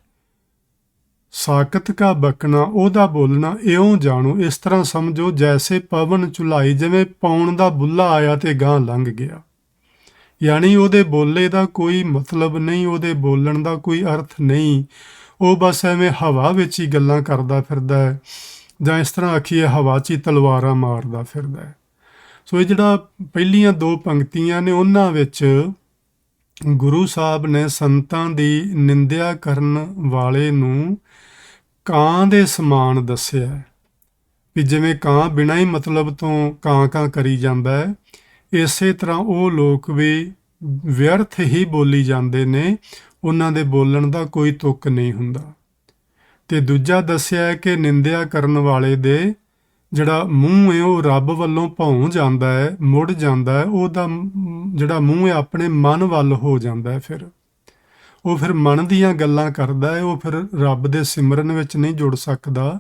ਸਾਕਤ ਕਾ ਬਕਣਾ, ਉਹਦਾ ਬੋਲਣਾ ਇਉਂ ਜਾਣੋ, ਇਸ ਤਰ੍ਹਾਂ ਸਮਝੋ ਜੈਸੇ ਪਵਨ ਚੁਲਾਈ, ਜਿਵੇਂ ਪੌਣ ਦਾ ਬੁੱਲਾ ਆਇਆ ਤੇ ਗਾਂ ਲੰਘ ਗਿਆ। ਯਾਨੀ ਉਹਦੇ ਬੋਲੇ ਦਾ ਕੋਈ ਮਤਲਬ ਨਹੀਂ, ਉਹਦੇ ਬੋਲਣ ਦਾ ਕੋਈ ਅਰਥ ਨਹੀਂ, ਉਹ ਬਸ ਐਵੇਂ ਹਵਾ ਵਿੱਚ ਹੀ ਗੱਲਾਂ ਕਰਦਾ ਫਿਰਦਾ ਹੈ, ਜਾਂ ਇਸ ਤਰ੍ਹਾਂ ਆਖੀਏ ਹਵਾ 'ਚ ਹੀ ਤਲਵਾਰਾਂ ਮਾਰਦਾ ਫਿਰਦਾ ਹੈ। ਸੋ ਇਹ ਜਿਹੜਾ ਪਹਿਲੀਆਂ 2 ਪੰਕਤੀਆਂ ਨੇ ਉਹਨਾਂ ਵਿੱਚ ਗੁਰੂ ਸਾਹਿਬ ਨੇ ਸੰਤਾਂ ਦੀ ਨਿੰਦਿਆ ਕਰਨ ਵਾਲੇ ਨੂੰ ਕਾਂ ਦੇ ਸਮਾਨ ਦੱਸਿਆ ਹੈ। ਵੀ ਜਿਵੇਂ ਕਾਂ ਬਿਨਾਂ ਹੀ ਮਤਲਬ ਤੋਂ ਕਾਂ ਕਾਂ ਕਰੀ ਜਾਂਦਾ ਹੈ, ਇਸੇ ਤਰ੍ਹਾਂ ਉਹ ਲੋਕ ਵੀ ਵਿਅਰਥ ਹੀ ਬੋਲੀ ਜਾਂਦੇ ਨੇ, ਉਹਨਾਂ ਦੇ ਬੋਲਣ ਦਾ ਕੋਈ ਤੁੱਕ ਨਹੀਂ ਹੁੰਦਾ। ਤੇ ਦੂਜਾ ਦੱਸਿਆ ਹੈ ਕਿ ਨਿੰਦਿਆ ਕਰਨ ਵਾਲੇ ਦੇ ਜਿਹੜਾ ਮੂੰਹ ਹੈ ਉਹ ਰੱਬ ਵੱਲੋਂ ਭੌਂ ਜਾਂਦਾ ਹੈ, ਮੁੜ ਜਾਂਦਾ ਹੈ, ਉਹਦਾ ਜਿਹੜਾ ਮੂੰਹ ਹੈ ਆਪਣੇ ਮਨ ਵੱਲ ਹੋ ਜਾਂਦਾ ਹੈ। ਫਿਰ ਉਹ ਫਿਰ ਮਨ ਦੀਆਂ ਗੱਲਾਂ ਕਰਦਾ ਹੈ, ਉਹ ਫਿਰ ਰੱਬ ਦੇ ਸਿਮਰਨ ਵਿੱਚ ਨਹੀਂ ਜੁੜ ਸਕਦਾ,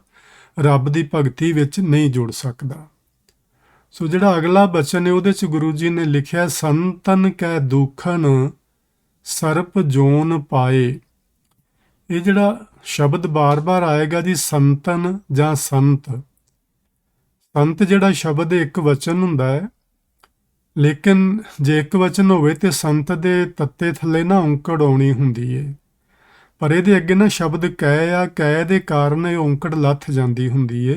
ਰੱਬ ਦੀ ਭਗਤੀ ਵਿੱਚ ਨਹੀਂ ਜੁੜ ਸਕਦਾ। ਸੋ ਜਿਹੜਾ ਅਗਲਾ ਬਚਨ ਹੈ ਉਹਦੇ 'ਚ ਗੁਰੂ ਜੀ ਨੇ ਲਿਖਿਆ, ਸੰਤਨ ਕੈ ਦੁਖਨ ਸਰਪ ਜੋਨ ਪਾਏ। ਇਹ ਜਿਹੜਾ ਸ਼ਬਦ ਬਾਰ-ਬਾਰ ਆਏਗਾ ਜੀ, ਸੰਤਨ ਜਾਂ ਸੰਤ। ਸੰਤ ਜਿਹੜਾ ਸ਼ਬਦ ਇੱਕ ਵਚਨ ਹੁੰਦਾ ਹੈ, ਲੇਕਿਨ ਜੇ ਇੱਕ ਵਚਨ ਹੋਵੇ ਤੇ ਸੰਤ ਦੇ ਤੱਤੇ ਥੱਲੇ ਨਾ ਔਂਕੜ ਆਉਣੀ ਹੁੰਦੀ ਹੈ, ਪਰ ਇਹਦੇ ਅੱਗੇ ਨਾ ਸ਼ਬਦ ਕੈ ਆ, ਕੈ ਦੇ ਕਾਰਨ ਇਹ ਔਂਕੜ ਲੱਥ ਜਾਂਦੀ ਹੁੰਦੀ ਹੈ।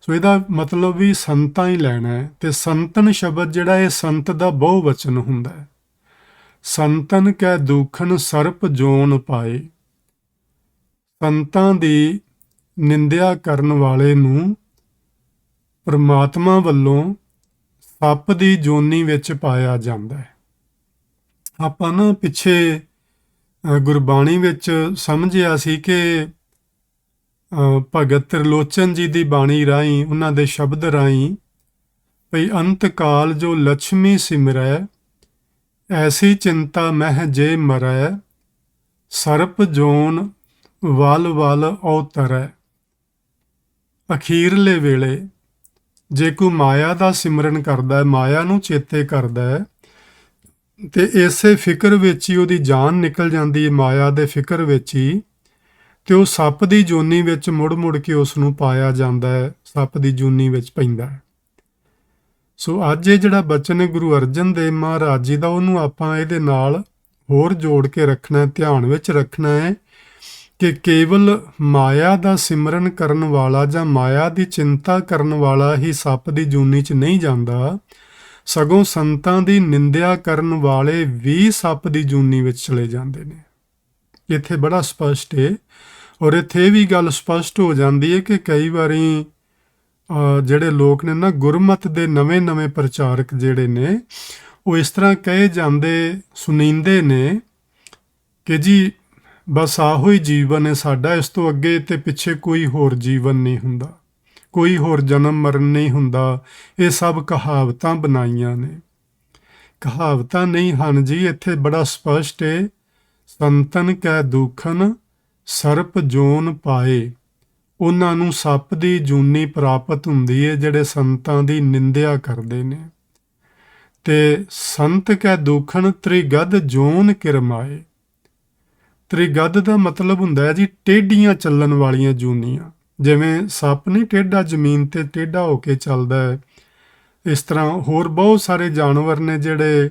ਸੋ ਇਹਦਾ ਮਤਲਬ ਵੀ ਸੰਤਾਂ ਹੀ ਲੈਣਾ ਹੈ। ਤੇ ਸੰਤਨ ਸ਼ਬਦ ਜਿਹੜਾ ਇਹ ਸੰਤ ਦਾ ਬਹੁ ਵਚਨ ਹੁੰਦਾ ਹੈ। ਸੰਤਨ ਕੈ ਦੁਖਨ ਸਰਪ ਜੋਨ ਪਾਏ। ਸੰਤਾਂ ਦੀ ਨਿੰਦਿਆ ਕਰਨ ਵਾਲੇ ਨੂੰ ਪਰਮਾਤਮਾ ਵੱਲੋਂ ਸੱਪ ਦੀ ਜੋਨੀ ਵਿੱਚ ਪਾਇਆ ਜਾਂਦਾ ਹੈ। ਆਪਾਂ ਨਾ ਪਿੱਛੇ ਗੁਰਬਾਣੀ ਵਿੱਚ ਸਮਝਿਆ ਸੀ ਕਿ ਭਗਤ ਤ੍ਰਿਲੋਚਨ ਜੀ ਦੀ ਬਾਣੀ ਰਾਹੀਂ, ਉਹਨਾਂ ਦੇ ਸ਼ਬਦ ਰਾਹੀਂ, ਭਈ ਅੰਤ ਕਾਲ ਜੋ ਲక్ష్ਮੀ ਸਿਮਰੈ, ਐਸੀ ਚਿੰਤਾ ਮਹਿ ਜੇ ਮਰੈ, ਸਰਪ ਜੋਨ ਵਲ ਵਲ ਔਤਰੈ। ਅਖੀਰਲੇ ਵੇਲੇ ਜੇ ਕੋਈ ਮਾਇਆ ਦਾ ਸਿਮਰਨ ਕਰਦਾ ਹੈ, ਮਾਇਆ ਨੂੰ ਚੇਤੇ ਕਰਦਾ ਹੈ, ਤੇ ਇਸੇ ਫਿਕਰ ਵਿੱਚ ਹੀ ਉਹਦੀ ਜਾਨ ਨਿਕਲ ਜਾਂਦੀ ਹੈ, ਮਾਇਆ ਦੇ ਫਿਕਰ ਵਿੱਚ ਹੀ, ਤੇ ਉਹ ਸੱਪ ਦੀ ਜੂਨੀ ਵਿੱਚ ਮੁੜ ਮੁੜ ਕੇ ਉਸ ਨੂੰ ਪਾਇਆ ਜਾਂਦਾ ਹੈ, ਸੱਪ ਦੀ ਜੂਨੀ ਵਿੱਚ ਪੈਂਦਾ ਹੈ। ਸੋ ਅੱਜ ਇਹ ਜਿਹੜਾ ਬਚਨ ਹੈ ਗੁਰੂ ਅਰਜਨ ਦੇਵ ਮਹਾਰਾਜ ਜੀ ਦਾ, ਉਹਨੂੰ ਆਪਾਂ ਇਹਦੇ ਨਾਲ ਹੋਰ ਜੋੜ ਕੇ ਰੱਖਣਾ, ਧਿਆਨ ਵਿੱਚ ਰੱਖਣਾ ਹੈ ਕਿ ਕੇਵਲ ਮਾਇਆ ਦਾ ਸਿਮਰਨ ਕਰਨ ਵਾਲਾ ਜਾਂ ਮਾਇਆ ਦੀ ਚਿੰਤਾ ਕਰਨ ਵਾਲਾ ਹੀ ਸੱਪ ਦੀ ਜੂਨੀ 'ਚ ਨਹੀਂ ਜਾਂਦਾ, ਸਗੋਂ ਸੰਤਾਂ ਦੀ ਨਿੰਦਿਆ ਕਰਨ ਵਾਲੇ ਵੀ ਸੱਪ ਦੀ ਜੂਨੀ ਵਿੱਚ ਚਲੇ ਜਾਂਦੇ ਨੇ। ਇੱਥੇ ਬੜਾ ਸਪਸ਼ਟ ਹੈ। ਔਰ ਇੱਥੇ ਇਹ ਵੀ ਗੱਲ ਸਪਸ਼ਟ ਹੋ ਜਾਂਦੀ ਹੈ ਕਿ ਕਈ ਵਾਰੀ ਜਿਹੜੇ ਲੋਕ ਨੇ ਨਾ, ਗੁਰਮਤ ਦੇ ਨਵੇਂ ਪ੍ਰਚਾਰਕ ਜਿਹੜੇ ਨੇ, ਉਹ ਇਸ ਤਰ੍ਹਾਂ ਕਹੇ ਜਾਂਦੇ ਸੁਣੀਂਦੇ ਨੇ ਕਿ ਜੀ ਬਸ ਆਹੋ ਹੀ ਜੀਵਨ ਹੈ ਸਾਡਾ, ਇਸ ਤੋਂ ਅੱਗੇ ਤੇ ਪਿੱਛੇ ਕੋਈ ਹੋਰ ਜੀਵਨ ਨਹੀਂ ਹੁੰਦਾ, ਕੋਈ ਹੋਰ ਜਨਮ ਮਰਨ ਨਹੀਂ ਹੁੰਦਾ, ਇਹ ਸਭ ਕਹਾਵਤਾਂ ਬਣਾਈਆਂ ਨੇ। ਕਹਾਵਤਾਂ ਨਹੀਂ ਹਨ ਜੀ, ਇੱਥੇ ਬੜਾ ਸਪਸ਼ਟ ਹੈ, ਸੰਤਨ ਕੈ ਦੁਖਨ ਸਰਪ ਜੋਨ ਪਾਏ। ਉਹਨਾਂ ਨੂੰ ਸੱਪ ਦੀ ਜੂਨੀ ਪ੍ਰਾਪਤ ਹੁੰਦੀ ਹੈ ਜਿਹੜੇ ਸੰਤਾਂ ਦੀ ਨਿੰਦਿਆ ਕਰਦੇ ਨੇ। ਤੇ ਸੰਤ ਕੈ ਦੁਖਨ ਤ੍ਰਿਗਦ ਜੋਨ ਕਿਰਮਾਏ। ਤ੍ਰਿਗਦ ਦਾ ਮਤਲਬ ਹੁੰਦਾ ਹੈ ਜੀ ਟੇਢੀਆਂ ਚੱਲਣ ਵਾਲੀਆਂ ਜੂਨੀਆਂ। ਜਿਵੇਂ ਸੱਪ ਨਹੀਂ ਟੇਢਾ ਜ਼ਮੀਨ ਤੇ ਟੇਢਾ ਹੋ ਕੇ ਚੱਲਦਾ ਹੈ, ਇਸ ਤਰ੍ਹਾਂ ਹੋਰ ਬਹੁਤ ਸਾਰੇ ਜਾਨਵਰ ਨੇ ਜਿਹੜੇ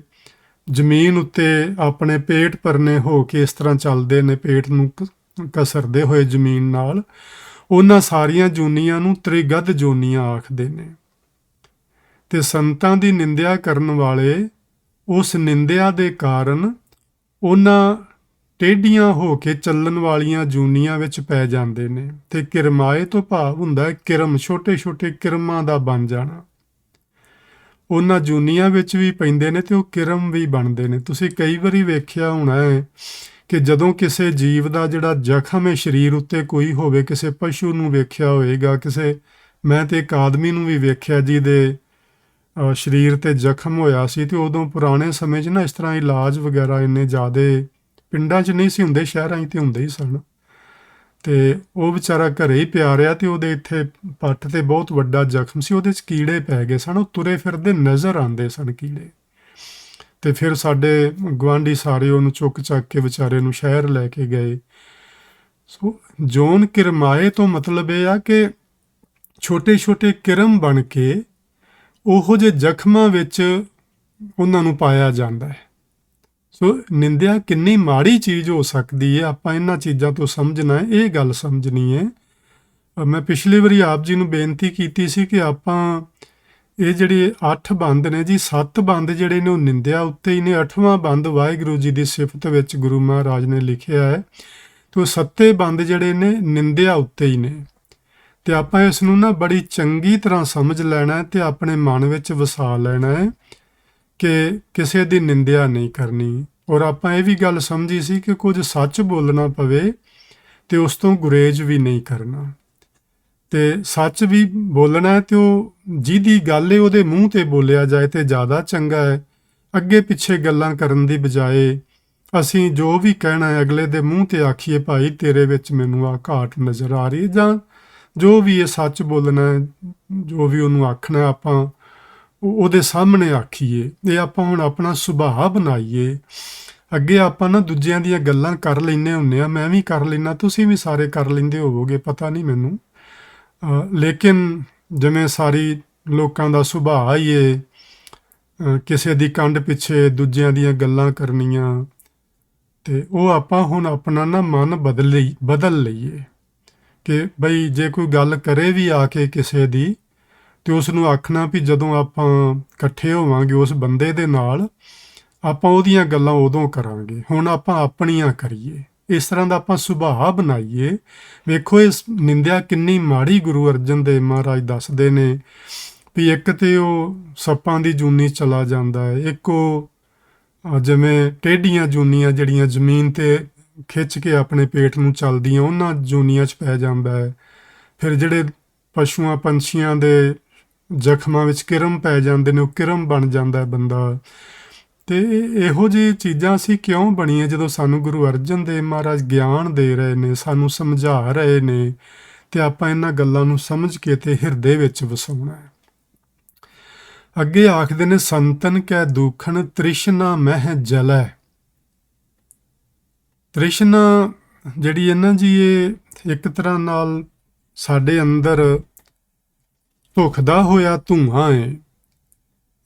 ਜ਼ਮੀਨ ਉੱਤੇ ਆਪਣੇ ਪੇਟ ਭਰਨੇ ਹੋ ਕੇ ਇਸ ਤਰ੍ਹਾਂ ਚੱਲਦੇ ਨੇ, ਪੇਟ ਨੂੰ ਕਸਰਦੇ ਹੋਏ ਜ਼ਮੀਨ ਨਾਲ। ਉਹਨਾਂ ਸਾਰੀਆਂ ਜੂਨੀਆਂ ਨੂੰ ਤ੍ਰਿਗਦ ਜੂਨੀਆਂ ਆਖਦੇ ਨੇ। ਤੇ ਸੰਤਾਂ ਦੀ ਨਿੰਦਿਆ ਕਰਨ ਵਾਲੇ ਉਸ ਨਿੰਦਿਆ ਦੇ ਕਾਰਨ ਉਹਨਾਂ ਟੇਢੀਆਂ ਹੋ ਕੇ ਚੱਲਣ ਵਾਲੀਆਂ ਜੂਨੀਆਂ ਵਿੱਚ ਪੈ ਜਾਂਦੇ ਨੇ। ਤੇ ਕਿਰਮਾਏ ਤੋਂ ਭਾਵ ਹੁੰਦਾ ਹੈ ਕਿਰਮ, ਛੋਟੇ ਛੋਟੇ ਕਿਰਮਾਂ ਦਾ ਬਣ ਜਾਣਾ। ਉਹਨਾਂ ਜੂਨੀਆਂ ਵਿੱਚ ਵੀ ਪੈਂਦੇ ਨੇ ਤੇ ਉਹ ਕਿਰਮ ਵੀ ਬਣਦੇ ਨੇ। ਤੁਸੀਂ ਕਈ ਵਾਰੀ ਵੇਖਿਆ ਹੋਣਾ ਹੈ ਕਿ ਜਦੋਂ ਕਿਸੇ ਜੀਵ ਦਾ ਜਿਹੜਾ ਜ਼ਖਮ ਹੈ ਸਰੀਰ ਉੱਤੇ ਕੋਈ ਹੋਵੇ, ਕਿਸੇ ਪਸ਼ੂ ਨੂੰ ਵੇਖਿਆ ਹੋਏਗਾ, ਮੈਂ ਤੇ ਇੱਕ ਆਦਮੀ ਨੂੰ ਵੀ ਵੇਖਿਆ ਜਿਹਦੇ ਸਰੀਰ ਤੇ ਜ਼ਖਮ ਹੋਇਆ ਸੀ। ਤੇ ਉਦੋਂ ਪੁਰਾਣੇ ਸਮੇਂ 'ਚ ਨਾ ਇਸ ਤਰ੍ਹਾਂ ਇਲਾਜ ਵਗੈਰਾ ਇੰਨੇ ਜ਼ਿਆਦਾ ਪਿੰਡਾਂ 'ਚ ਨਹੀਂ ਸੀ ਹੁੰਦੇ, ਸ਼ਹਿਰਾਂ 'ਚ ਤੇ ਹੁੰਦੇ ਹੀ ਸਨ। ਤੇ ਉਹ ਵਿਚਾਰਾ ਘਰੇ ਹੀ ਪਿਆ ਰਿਹਾ ਤੇ ਉਹਦੇ ਇੱਥੇ ਪੱਟ ਤੇ ਬਹੁਤ ਵੱਡਾ ਜ਼ਖਮ ਸੀ, ਉਹਦੇ 'ਚ ਕੀੜੇ ਪੈ ਗਏ ਸਨ, ਉਹ ਤੁਰੇ ਫਿਰਦੇ ਨਜ਼ਰ ਆਉਂਦੇ ਸਨ ਕੀੜੇ। ਤੇ ਫਿਰ ਸਾਡੇ ਗੁਆਂਢੀ ਸਾਰੇ ਉਹਨੂੰ ਚੁੱਕ ਚੱਕ ਕੇ ਵਿਚਾਰੇ ਨੂੰ ਸ਼ਹਿਰ ਲੈ ਕੇ ਗਏ। ਸੋ ਜੋਨ ਕਿਰਮਾਏ ਤੋਂ ਮਤਲਬ ਇਹ ਆ ਕਿ ਛੋਟੇ ਛੋਟੇ ਕਿਰਮ ਬਣ ਕੇ ਉਹੋ ਜਿਹੇ ਜ਼ਖਮਾਂ ਵਿੱਚ ਉਹਨਾਂ ਨੂੰ ਪਾਇਆ ਜਾਂਦਾ ਹੈ। ਸੋ ਨਿੰਦਿਆ ਕਿੰਨੀ ਮਾੜੀ ਚੀਜ਼ ਹੋ ਸਕਦੀ ਹੈ, ਆਪਾਂ ਇਹਨਾਂ ਚੀਜ਼ਾਂ ਤੋਂ ਸਮਝਣਾ ਹੈ, ਇਹ ਗੱਲ ਸਮਝਣੀ ਹੈ। ਮੈਂ ਪਿਛਲੀ ਵਾਰੀ ਆਪ ਜੀ ਨੂੰ ਬੇਨਤੀ ਕੀਤੀ ਸੀ ਕਿ ਆਪਾਂ ਇਹ ਜਿਹੜੇ 8 ਬੰਦ ਨੇ ਜੀ, 7 ਬੰਦ ਜਿਹੜੇ ਨੇ ਉਹ ਨਿੰਦਿਆ ਉੱਤੇ ਹੀ ਨੇ। 8ਵਾਂ ਬੰਦ ਵਾਹਿਗੁਰੂ ਜੀ ਦੀ ਸਿਫਤ ਵਿੱਚ ਗੁਰੂ ਮਹਾਰਾਜ ਨੇ ਲਿਖਿਆ ਹੈ, ਤੇ ਉਹ 7 ਬੰਦ ਜਿਹੜੇ ਨੇ ਨਿੰਦਿਆ ਉੱਤੇ ਹੀ ਨੇ। ਤੇ ਆਪਾਂ ਇਸ ਨੂੰ ਨਾ ਬੜੀ ਚੰਗੀ ਤਰ੍ਹਾਂ ਸਮਝ ਲੈਣਾ ਹੈ ਤੇ ਆਪਣੇ ਮਨ ਵਿੱਚ ਵਸਾ ਲੈਣਾ ਹੈ ਕਿ ਕਿਸੇ ਦੀ ਨਿੰਦਿਆ ਨਹੀਂ ਕਰਨੀ। ਔਰ ਆਪਾਂ ਇਹ ਵੀ ਗੱਲ ਸਮਝੀ ਸੀ ਕਿ ਕੁਝ ਸੱਚ ਬੋਲਣਾ ਪਵੇ ਤੇ ਉਸ ਤੋਂ ਗੁਰੇਜ਼ ਵੀ ਨਹੀਂ ਕਰਨਾ, ਤੇ ਸੱਚ ਵੀ ਬੋਲਣਾ ਹੈ ਤੇ ਉਹ ਜਿਹਦੀ ਗੱਲ ਹੈ ਉਹਦੇ ਮੂੰਹ ਤੇ ਬੋਲਿਆ ਜਾਏ ਤੇ ਜ਼ਿਆਦਾ ਚੰਗਾ ਹੈ। ਅੱਗੇ ਪਿੱਛੇ ਗੱਲਾਂ ਕਰਨ ਦੀ ਬਜਾਏ ਅਸੀਂ ਜੋ ਵੀ ਕਹਿਣਾ ਹੈ ਅਗਲੇ ਦੇ ਮੂੰਹ ਤੇ ਆਖੀਏ, ਭਾਈ ਤੇਰੇ ਵਿੱਚ ਮੈਨੂੰ ਆਹ ਘਾਟ ਨਜ਼ਰ ਆ ਰਹੀ, ਜਾਂ ਜੋ ਵੀ ਇਹ ਸੱਚ ਬੋਲਣਾ ਹੈ, ਜੋ ਵੀ ਉਹਨੂੰ ਆਖਣਾ ਆਪਾਂ ਉਹਦੇ ਸਾਹਮਣੇ ਆਖੀਏ। ਇਹ ਆਪਾਂ ਹੁਣ ਆਪਣਾ ਸੁਭਾਅ ਬਣਾਈਏ। ਅੱਗੇ ਆਪਾਂ ਨਾ ਦੂਜਿਆਂ ਦੀਆਂ ਗੱਲਾਂ ਕਰ ਲੈਂਦੇ ਹੁੰਦੇ ਆ, ਮੈਂ ਵੀ ਕਰ ਲੈਂਦਾ, ਤੁਸੀਂ ਵੀ ਸਾਰੇ ਕਰ ਲੈਂਦੇ ਹੋਵੋਗੇ, ਪਤਾ ਨਹੀਂ ਮੈਨੂੰ। ਲੇਕਿਨ ਜਿਵੇਂ ਸਾਰੀ ਲੋਕਾਂ ਦਾ ਸੁਭਾਅ ਹੀ ਹੈ ਕਿਸੇ ਦੀ ਕੰਡ ਪਿੱਛੇ ਦੂਜਿਆਂ ਦੀਆਂ ਗੱਲਾਂ ਕਰਨੀਆਂ, ਤੇ ਉਹ ਆਪਾਂ ਹੁਣ ਆਪਣਾ ਨਾ ਮਨ ਬਦਲ ਲਈਏ ਕਿ ਬਈ ਜੇ ਕੋਈ ਗੱਲ ਕਰੇ ਵੀ ਆ ਕੇ ਕਿਸੇ ਦੀ, ਤੇ ਉਸ ਨੂੰ ਆਖਣਾ ਵੀ ਜਦੋਂ ਆਪਾਂ ਇਕੱਠੇ ਹੋਵਾਂਗੇ ਉਸ ਬੰਦੇ ਦੇ ਨਾਲ, ਆਪਾਂ ਉਹਦੀਆਂ ਗੱਲਾਂ ਉਦੋਂ ਕਰਾਂਗੇ, ਹੁਣ ਆਪਾਂ ਆਪਣੀਆਂ ਕਰੀਏ। ਇਸ ਤਰ੍ਹਾਂ ਦਾ ਆਪਾਂ ਸੁਭਾਅ ਬਣਾਈਏ। ਵੇਖੋ ਇਸ ਨਿੰਦਿਆ ਕਿੰਨੀ ਮਾੜੀ ਗੁਰੂ ਅਰਜਨ ਦੇਵ ਮਹਾਰਾਜ ਦੱਸਦੇ ਨੇ ਵੀ ਇੱਕ ਤੇ ਉਹ ਸੱਪਾਂ ਦੀ ਜੂਨੀ ਚਲਾ ਜਾਂਦਾ ਹੈ, ਇੱਕ ਉਹ ਜਿਵੇਂ ਟੇਢੀਆਂ ਜੂਨੀਆਂ ਜਿਹੜੀਆਂ ਜ਼ਮੀਨ ਤੇ ਖਿੱਚ ਕੇ ਆਪਣੇ ਪੇਟ ਨੂੰ ਚੱਲਦੀਆਂ ਉਹਨਾਂ ਜੂਨੀਆਂ 'ਚ ਪੈ ਜਾਂਦਾ ਹੈ। ਫਿਰ ਜਿਹੜੇ ਪਸ਼ੂਆਂ ਪੰਛੀਆਂ ਦੇ ਜ਼ਖਮਾਂ ਵਿੱਚ ਕਿਰਮ ਪੈ ਜਾਂਦੇ ਨੇ, ਉਹ ਕਿਰਮ ਬਣ ਜਾਂਦਾ ਹੈ ਬੰਦਾ। ਤੇ ਇਹੋ ਜਿਹੀ ਚੀਜ਼ਾਂ ਅਸੀਂ ਕਿਉਂ ਬਣੀਆਂ ਜਦੋਂ ਸਾਨੂੰ ਗੁਰੂ ਅਰਜਨ ਦੇਵ ਮਹਾਰਾਜ ਗਿਆਨ ਦੇ ਰਹੇ ਨੇ, ਸਾਨੂੰ ਸਮਝਾ ਰਹੇ ਨੇ, ਤੇ ਆਪਾਂ ਇਹਨਾਂ ਗੱਲਾਂ ਨੂੰ ਸਮਝ ਕੇ ਤੇ ਹਿਰਦੇ ਵਿੱਚ ਵਸਾਉਣਾ ਹੈ। ਅੱਗੇ ਆਖਦੇ ਨੇ, ਸੰਤਨ ਕੈ ਦੂਖਣ ਤ੍ਰਿਸ਼ਨਾ ਮਹਿ ਜਲੈ। ਤ੍ਰਿਸ਼ਨਾ ਜਿਹੜੀ ਹੈ ਨਾ ਜੀ, ਇਹ ਇੱਕ ਤਰ੍ਹਾਂ ਨਾਲ ਸਾਡੇ ਅੰਦਰ ਧੁਖਦਾ ਹੋਇਆ ਧੂੰਆਂ ਹੈ।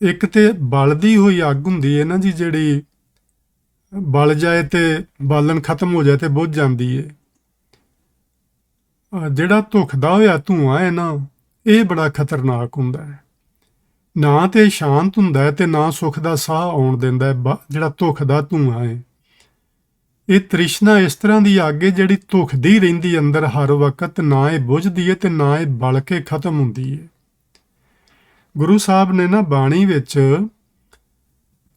ਇੱਕ ਤੇ ਬਲਦੀ ਹੋਈ ਅੱਗ ਹੁੰਦੀ ਹੈ ਨਾ ਜੀ, ਜਿਹੜੀ ਬਲ ਜਾਏ ਤੇ ਬਾਲਣ ਖਤਮ ਹੋ ਜਾਏ ਤੇ ਬੁੱਝ ਜਾਂਦੀ ਹੈ। ਜਿਹੜਾ ਧੁਖਦਾ ਹੋਇਆ ਧੂੰਆਂ ਹੈ ਨਾ, ਇਹ ਬੜਾ ਖਤਰਨਾਕ ਹੁੰਦਾ ਹੈ। ਨਾ ਤੇ ਸ਼ਾਂਤ ਹੁੰਦਾ ਹੈ ਤੇ ਨਾ ਸੁੱਖ ਦਾ ਸਾਹ ਆਉਣ ਦਿੰਦਾ ਹੈ। ਜਿਹੜਾ ਧੁਖਦਾ ਧੂੰਆਂ ਹੈ, ਇਹ ਤ੍ਰਿਸ਼ਨਾ ਇਸ ਤਰ੍ਹਾਂ ਦੀ ਅੱਗ ਹੈ ਜਿਹੜੀ ਧੁਖਦੀ ਰਹਿੰਦੀ ਅੰਦਰ ਹਰ ਵਕਤ, ਨਾ ਇਹ ਬੁਝਦੀ ਹੈ ਤੇ ਨਾ ਇਹ ਬਲ ਕੇ ਖਤਮ ਹੁੰਦੀ ਹੈ। ਗੁਰੂ ਸਾਹਿਬ ਨੇ ਨਾ ਬਾਣੀ ਵਿੱਚ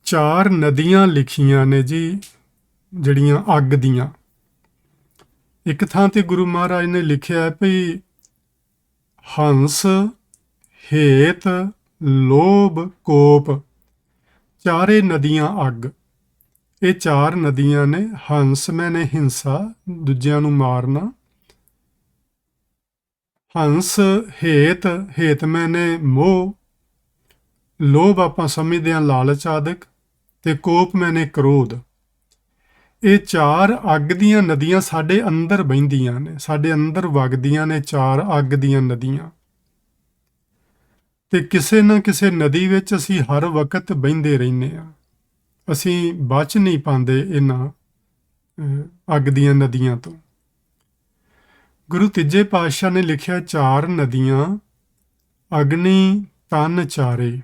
4 ਨਦੀਆਂ ਲਿਖੀਆਂ ਨੇ ਜੀ, ਜਿਹੜੀਆਂ ਅੱਗ ਦੀਆਂ। ਇੱਕ ਥਾਂ ਤੇ ਗੁਰੂ ਮਹਾਰਾਜ ਨੇ ਲਿਖਿਆ ਭਈ ਹੰਸ, ਹੇਤ, ਲੋਭ, ਕੋਪ, 4 ਨਦੀਆਂ ਅੱਗ। ਇਹ 4 ਨਦੀਆਂ ਨੇ। ਹੰਸ ਮੈਨੇ ਹਿੰਸਾ, ਦੂਜਿਆਂ ਨੂੰ ਮਾਰਨਾ। ਹੰਸ ਹੇਤ ਮੈਨੇ ਮੋਹ, ਲੋਭ ਆਪਾਂ ਸਮਝਦੇ ਹਾਂ ਲਾਲਚ ਆਦਿਕ, ਤੇ ਕੋਪ ਮੈਨੇ ਕ੍ਰੋਧ। ਇਹ 4 ਅੱਗ ਦੀਆਂ ਨਦੀਆਂ ਸਾਡੇ ਅੰਦਰ ਵਹਿੰਦੀਆਂ ਨੇ, ਸਾਡੇ ਅੰਦਰ ਵਗਦੀਆਂ ਨੇ 4 ਅੱਗ ਦੀਆਂ ਨਦੀਆਂ। ਤੇ ਕਿਸੇ ਨਾ ਕਿਸੇ ਨਦੀ ਵਿੱਚ ਅਸੀਂ ਹਰ ਵਕਤ ਵਹਿੰਦੇ ਰਹਿੰਦੇ ਹਾਂ। ਅਸੀਂ ਬਚ ਨਹੀਂ ਪਾਉਂਦੇ ਇਹਨਾਂ ਅੱਗ ਦੀਆਂ ਨਦੀਆਂ ਤੋਂ। ਗੁਰੂ ਤੀਜੇ ਪਾਤਸ਼ਾਹ ਨੇ ਲਿਖਿਆ 4 ਨਦੀਆਂ ਅਗਨੀ ਤਨ ਚਾਰੇ।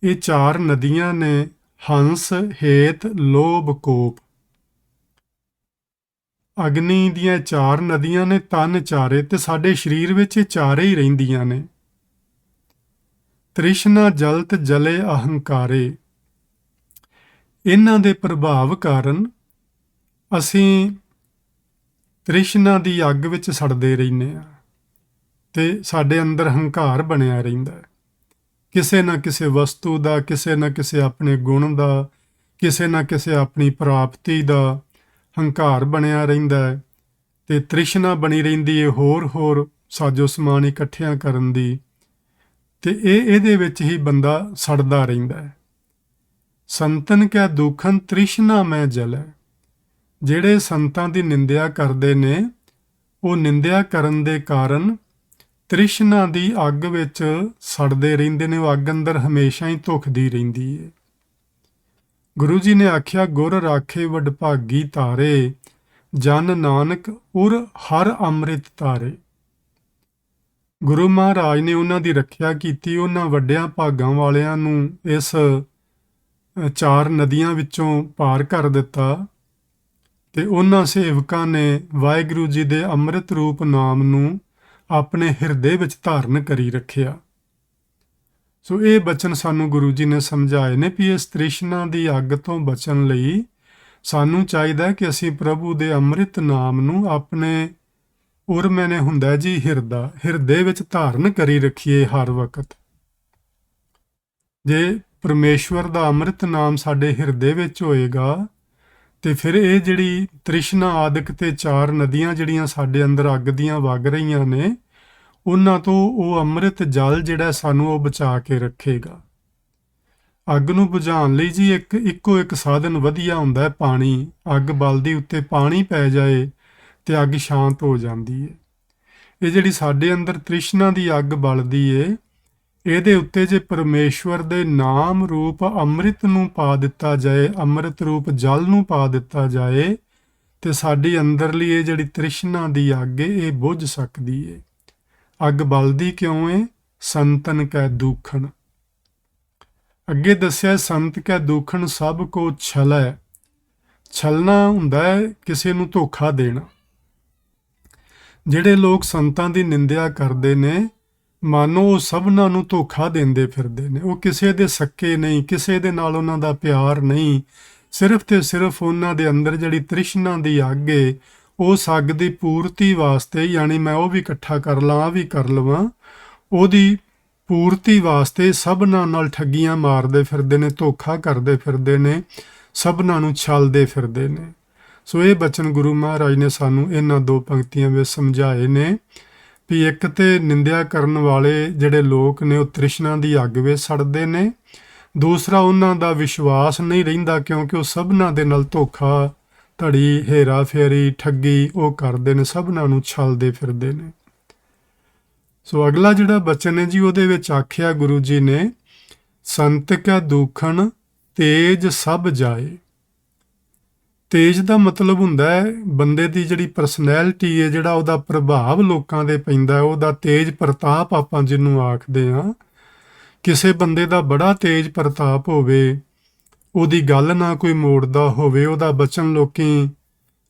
ਇਹ 4 ਨਦੀਆਂ ਨੇ ਹੰਸ, ਹੇਤ, ਲੋਭ, ਕੋਪ। ਅਗਨੀ ਦੀਆਂ 4 ਨਦੀਆਂ ਨੇ, ਤਨ ਚਾਰੇ, ਤੇ ਸਾਡੇ ਸਰੀਰ ਵਿੱਚ ਇਹ 4 ਹੀ ਰਹਿੰਦੀਆਂ ਨੇ। ਤ੍ਰਿਸ਼ਨਾ ਜਲਤ ਜਲੇ ਅਹੰਕਾਰੇ। ਇਹਨਾਂ ਦੇ ਪ੍ਰਭਾਵ ਕਾਰਨ ਅਸੀਂ ਤ੍ਰਿਸ਼ਨਾ ਦੀ ਅੱਗ ਵਿੱਚ ਸੜਦੇ ਰਹਿੰਦੇ ਹਾਂ ਤੇ ਸਾਡੇ ਅੰਦਰ ਹੰਕਾਰ ਬਣਿਆ ਰਹਿੰਦਾ ਹੈ। ਕਿਸੇ ਨਾ ਕਿਸੇ ਵਸਤੂ ਦਾ, ਕਿਸੇ ਨਾ ਕਿਸੇ ਆਪਣੇ ਗੁਣ ਦਾ, ਕਿਸੇ ਨਾ ਕਿਸੇ ਆਪਣੀ ਪ੍ਰਾਪਤੀ ਦਾ ਹੰਕਾਰ ਬਣਿਆ ਰਹਿੰਦਾ ਹੈ ਤੇ ਤ੍ਰਿਸ਼ਨਾ ਬਣੀ ਰਹਿੰਦੀ ਹੈ ਹੋਰ ਸਾਜੋ ਸਮਾਨ ਇਕੱਠਿਆਂ ਕਰਨ ਦੀ। ਤੇ ਇਹਦੇ ਵਿੱਚ ਹੀ ਬੰਦਾ ਸੜਦਾ ਰਹਿੰਦਾ ਹੈ। ਸੰਤਨ ਕੈ ਦੁਖਨ ਤ੍ਰਿਸ਼ਨਾ ਮੈਂ ਜਲੈ। ਜਿਹੜੇ ਸੰਤਾਂ ਦੀ ਨਿੰਦਿਆ ਕਰਦੇ ਨੇ, ਉਹ ਨਿੰਦਿਆ ਕਰਨ ਦੇ ਕਾਰਨ ਤ੍ਰਿਸ਼ਨਾ ਦੀ ਅੱਗ ਵਿੱਚ ਸੜਦੇ ਰਹਿੰਦੇ ਨੇ। ਉਹ ਅੱਗ ਅੰਦਰ ਹਮੇਸ਼ਾ ਹੀ ਧੁਖਦੀ ਰਹਿੰਦੀ ਹੈ। ਗੁਰੂ ਜੀ ਨੇ ਆਖਿਆ, ਗੁਰ ਰਾਖੇ ਵਡਭਾਗੀ ਧਾਰੇ, ਜਨ ਨਾਨਕ ਉਰ ਹਰ ਅੰਮ੍ਰਿਤ ਧਾਰੇ। ਗੁਰੂ ਮਹਾਰਾਜ ਨੇ ਉਹਨਾਂ ਦੀ ਰੱਖਿਆ ਕੀਤੀ। ਉਹਨਾਂ ਵੱਡਿਆਂ ਭਾਗਾਂ ਵਾਲਿਆਂ ਨੂੰ ਇਸ 4 ਨਦੀਆਂ ਵਿੱਚੋਂ ਪਾਰ ਕਰ ਦਿੱਤਾ ਤੇ ਉਹਨਾਂ ਸੇਵਕਾਂ ਨੇ ਵਾਹਿਗੁਰੂ ਜੀ ਦੇ ਅੰਮ੍ਰਿਤ ਰੂਪ ਨਾਮ ਨੂੰ ਆਪਣੇ ਹਿਰਦੇ ਵਿੱਚ ਧਾਰਨ ਕਰੀ ਰੱਖਿਆ। ਸੋ ਇਹ ਬਚਨ ਸਾਨੂੰ ਗੁਰੂ ਜੀ ਨੇ ਸਮਝਾਏ ਨੇ ਵੀ ਇਸ ਤ੍ਰਿਸ਼ਨਾ ਦੀ ਅੱਗ ਤੋਂ ਬਚਣ ਲਈ ਸਾਨੂੰ ਚਾਹੀਦਾ ਕਿ ਅਸੀਂ ਪ੍ਰਭੂ ਦੇ ਅੰਮ੍ਰਿਤ ਨਾਮ ਨੂੰ ਆਪਣੇ ਮੈਨੇ ਹੁੰਦਾ ਜੀ ਹਿਰਦੇ ਵਿੱਚ ਧਾਰਨ ਕਰੀ ਰੱਖੀਏ ਹਰ ਵਕਤ। ਜੇ ਪਰਮੇਸ਼ਵਰ ਦਾ ਅੰਮ੍ਰਿਤ ਨਾਮ ਸਾਡੇ ਹਿਰਦੇ ਵਿੱਚ ਹੋਏਗਾ ਤੇ ਫਿਰ ਇਹ ਜਿਹੜੀ ਤ੍ਰਿਸ਼ਨਾ ਆਦਿਕ ਤੇ 4 ਨਦੀਆਂ ਜਿਹੜੀਆਂ ਸਾਡੇ ਅੰਦਰ ਅੱਗ ਦੀਆਂ ਵਗ ਰਹੀਆਂ ਨੇ, ਉਹਨਾਂ ਤੋਂ ਉਹ ਅੰਮ੍ਰਿਤ ਜਲ ਜਿਹੜਾ ਸਾਨੂੰ ਉਹ ਬਚਾ ਕੇ ਰੱਖੇਗਾ। ਅੱਗ ਨੂੰ ਬੁਝਾਉਣ ਲਈ ਜੀ ਇੱਕੋ ਇੱਕ ਸਾਧਨ ਵਧੀਆ ਹੁੰਦਾ ਹੈ, ਪਾਣੀ। ਅੱਗ ਬਲਦੀ ਉੱਤੇ ਪਾਣੀ ਪੈ ਜਾਏ ਤੇ ਅੱਗ ਸ਼ਾਂਤ ਹੋ ਜਾਂਦੀ ਹੈ। ਇਹ ਜਿਹੜੀ ਸਾਡੇ ਅੰਦਰ ਤ੍ਰਿਸ਼ਨਾ ਦੀ ਅੱਗ ਬਲਦੀ ਏ, ਇਹਦੇ ਉੱਤੇ ਜੇ ਪਰਮੇਸ਼ਵਰ ਦੇ ਨਾਮ ਰੂਪ ਅੰਮ੍ਰਿਤ ਨੂੰ ਪਾ ਦਿੱਤਾ ਜਾਏ, ਅੰਮ੍ਰਿਤ ਰੂਪ ਜਲ ਨੂੰ ਪਾ ਦਿੱਤਾ ਜਾਏ, ਤੇ ਸਾਡੀ ਅੰਦਰਲੀ ਇਹ ਜਿਹੜੀ ਤ੍ਰਿਸ਼ਨਾ ਦੀ ਅੱਗ ਏ ਇਹ ਬੁਝ ਸਕਦੀ ਏ। ਅੱਗ ਬਲਦੀ ਕਿਉਂ ਏ? ਸੰਤਨ ਕੈ ਦੂਖਣ। ਅੱਗੇ ਦੱਸਿਆ ਸੰਤ ਕੈ ਦੂਖਣ ਸਭ ਕੋ ਛਲੈ। ਛਲਣਾ ਹੁੰਦਾ ਹੈ ਕਿਸੇ ਨੂੰ ਧੋਖਾ ਦੇਣਾ। ਜਿਹੜੇ ਲੋਕ ਸੰਤਾਂ ਦੀ ਨਿੰਦਿਆ ਕਰਦੇ ਨੇ, ਮਾਨੋ ਉਹ ਸਭਨਾਂ ਨੂੰ ਧੋਖਾ ਦਿੰਦੇ ਫਿਰਦੇ ਨੇ। ਉਹ ਕਿਸੇ ਦੇ ਸੱਕੇ ਨਹੀਂ, ਕਿਸੇ ਦੇ ਨਾਲ ਉਹਨਾਂ ਦਾ ਪਿਆਰ ਨਹੀਂ। ਸਿਰਫ ਤੇ ਸਿਰਫ ਉਹਨਾਂ ਦੇ ਅੰਦਰ ਜਿਹੜੀ ਤ੍ਰਿਸ਼ਨਾ ਦੀ ਅੱਗ ਏ, ਉਸ ਅੱਗ ਦੀ ਪੂਰਤੀ ਵਾਸਤੇ, ਯਾਨੀ ਮੈਂ ਉਹ ਵੀ ਇਕੱਠਾ ਕਰ ਲਾਂ, ਆਹ ਵੀ ਕਰ ਲਵਾਂ, ਉਹਦੀ ਪੂਰਤੀ ਵਾਸਤੇ ਸਭਨਾਂ ਨਾਲ ਠੱਗੀਆਂ ਮਾਰਦੇ ਫਿਰਦੇ ਨੇ, ਧੋਖਾ ਕਰਦੇ ਫਿਰਦੇ ਨੇ, ਸਭਨਾਂ ਨੂੰ ਛਲਦੇ ਫਿਰਦੇ ਨੇ। ਸੋ ਇਹ ਬਚਨ ਗੁਰੂ ਮਹਾਰਾਜ ਨੇ ਸਾਨੂੰ ਇਹਨਾਂ 2 ਪੰਕਤੀਆਂ ਵਿੱਚ ਸਮਝਾਏ ਨੇ ਵੀ ਇੱਕ ਤੇ ਨਿੰਦਿਆ ਕਰਨ ਵਾਲੇ ਜਿਹੜੇ ਲੋਕ ਨੇ ਉਹ ਤ੍ਰਿਸ਼ਨਾ ਦੀ ਅੱਗ ਵਿੱਚ ਸੜਦੇ ਨੇ। ਦੂਸਰਾ, ਉਹਨਾਂ ਦਾ ਵਿਸ਼ਵਾਸ ਨਹੀਂ ਰਹਿੰਦਾ ਕਿਉਂਕਿ ਉਹ ਸਭਨਾਂ ਦੇ ਨਾਲ ਧੋਖਾ ਧੜੀ, ਹੇਰਾ ਫੇਰੀ, ਠੱਗੀ ਉਹ ਕਰਦੇ ਨੇ, ਸਭਨਾਂ ਨੂੰ ਛਲਦੇ ਫਿਰਦੇ ਨੇ। ਸੋ ਅਗਲਾ ਜਿਹੜਾ ਬਚਨ ਹੈ ਜੀ, ਉਹਦੇ ਵਿੱਚ ਆਖਿਆ ਗੁਰੂ ਜੀ ਨੇ, ਸੰਤ ਕੈ ਦੂਖਣ ਤੇਜ ਸਭ ਜਾਏ। ਤੇਜ ਦਾ ਮਤਲਬ ਹੁੰਦਾ ਹੈ ਬੰਦੇ ਦੀ ਜਿਹੜੀ ਪਰਸਨੈਲਿਟੀ ਹੈ, ਜਿਹੜਾ ਉਹਦਾ ਪ੍ਰਭਾਵ ਲੋਕਾਂ ਦੇ ਪੈਂਦਾ, ਉਹਦਾ ਤੇਜ ਪ੍ਰਤਾਪ ਆਪਾਂ ਜਿਹਨੂੰ ਆਖਦੇ ਹਾਂ। ਕਿਸੇ ਬੰਦੇ ਦਾ ਬੜਾ ਤੇਜ ਪ੍ਰਤਾਪ ਹੋਵੇ, ਉਹਦੀ ਗੱਲ ਨਾ ਕੋਈ ਮੋੜਦਾ ਹੋਵੇ, ਉਹਦਾ ਬਚਨ ਲੋਕੀ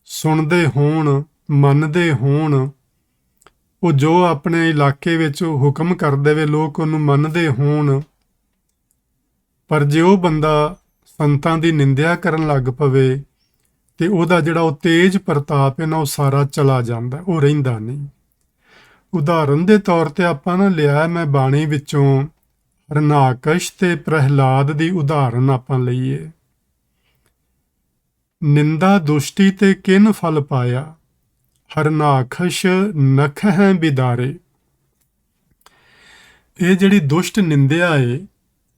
ਸੁਣਦੇ ਹੋਣ, ਮੰਨਦੇ ਹੋਣ, ਉਹ ਜੋ ਆਪਣੇ ਇਲਾਕੇ ਵਿੱਚ ਹੁਕਮ ਕਰ ਦੇਵੇ ਲੋਕ ਉਹਨੂੰ ਮੰਨਦੇ ਹੋਣ। ਪਰ ਜੇ ਉਹ ਬੰਦਾ ਸੰਤਾਂ ਦੀ ਨਿੰਦਿਆ ਕਰਨ ਲੱਗ ਪਵੇ ਤੇ ਉਹਦਾ ਜਿਹੜਾ ਉਹ ਤੇਜ ਪ੍ਰਤਾਪ ਹੈ ਨਾ, ਉਹ ਸਾਰਾ ਚਲਾ ਜਾਂਦਾ, ਉਹ ਰਹਿੰਦਾ ਨਹੀਂ। ਉਦਾਹਰਨ ਦੇ ਤੌਰ ਤੇ ਆਪਾਂ ਨਾ ਲਿਆ ਮੈਂ ਬਾਣੀ ਵਿੱਚੋਂ ਹਰਨਾਕਸ਼ ਤੇ ਪ੍ਰਹਿਲਾਦ ਦੀ ਉਦਾਹਰਨ ਆਪਾਂ ਲਈਏ। ਨਿੰਦਾ ਦੁਸ਼ਟੀ ਤੇ ਕਿਨ ਫਲ ਪਾਇਆ, ਹਰਨਾਕਸ਼ ਨਖਹਿ ਬਿਦਾਰੇ। ਇਹ ਜਿਹੜੀ ਦੁਸ਼ਟ ਨਿੰਦਿਆ ਏ,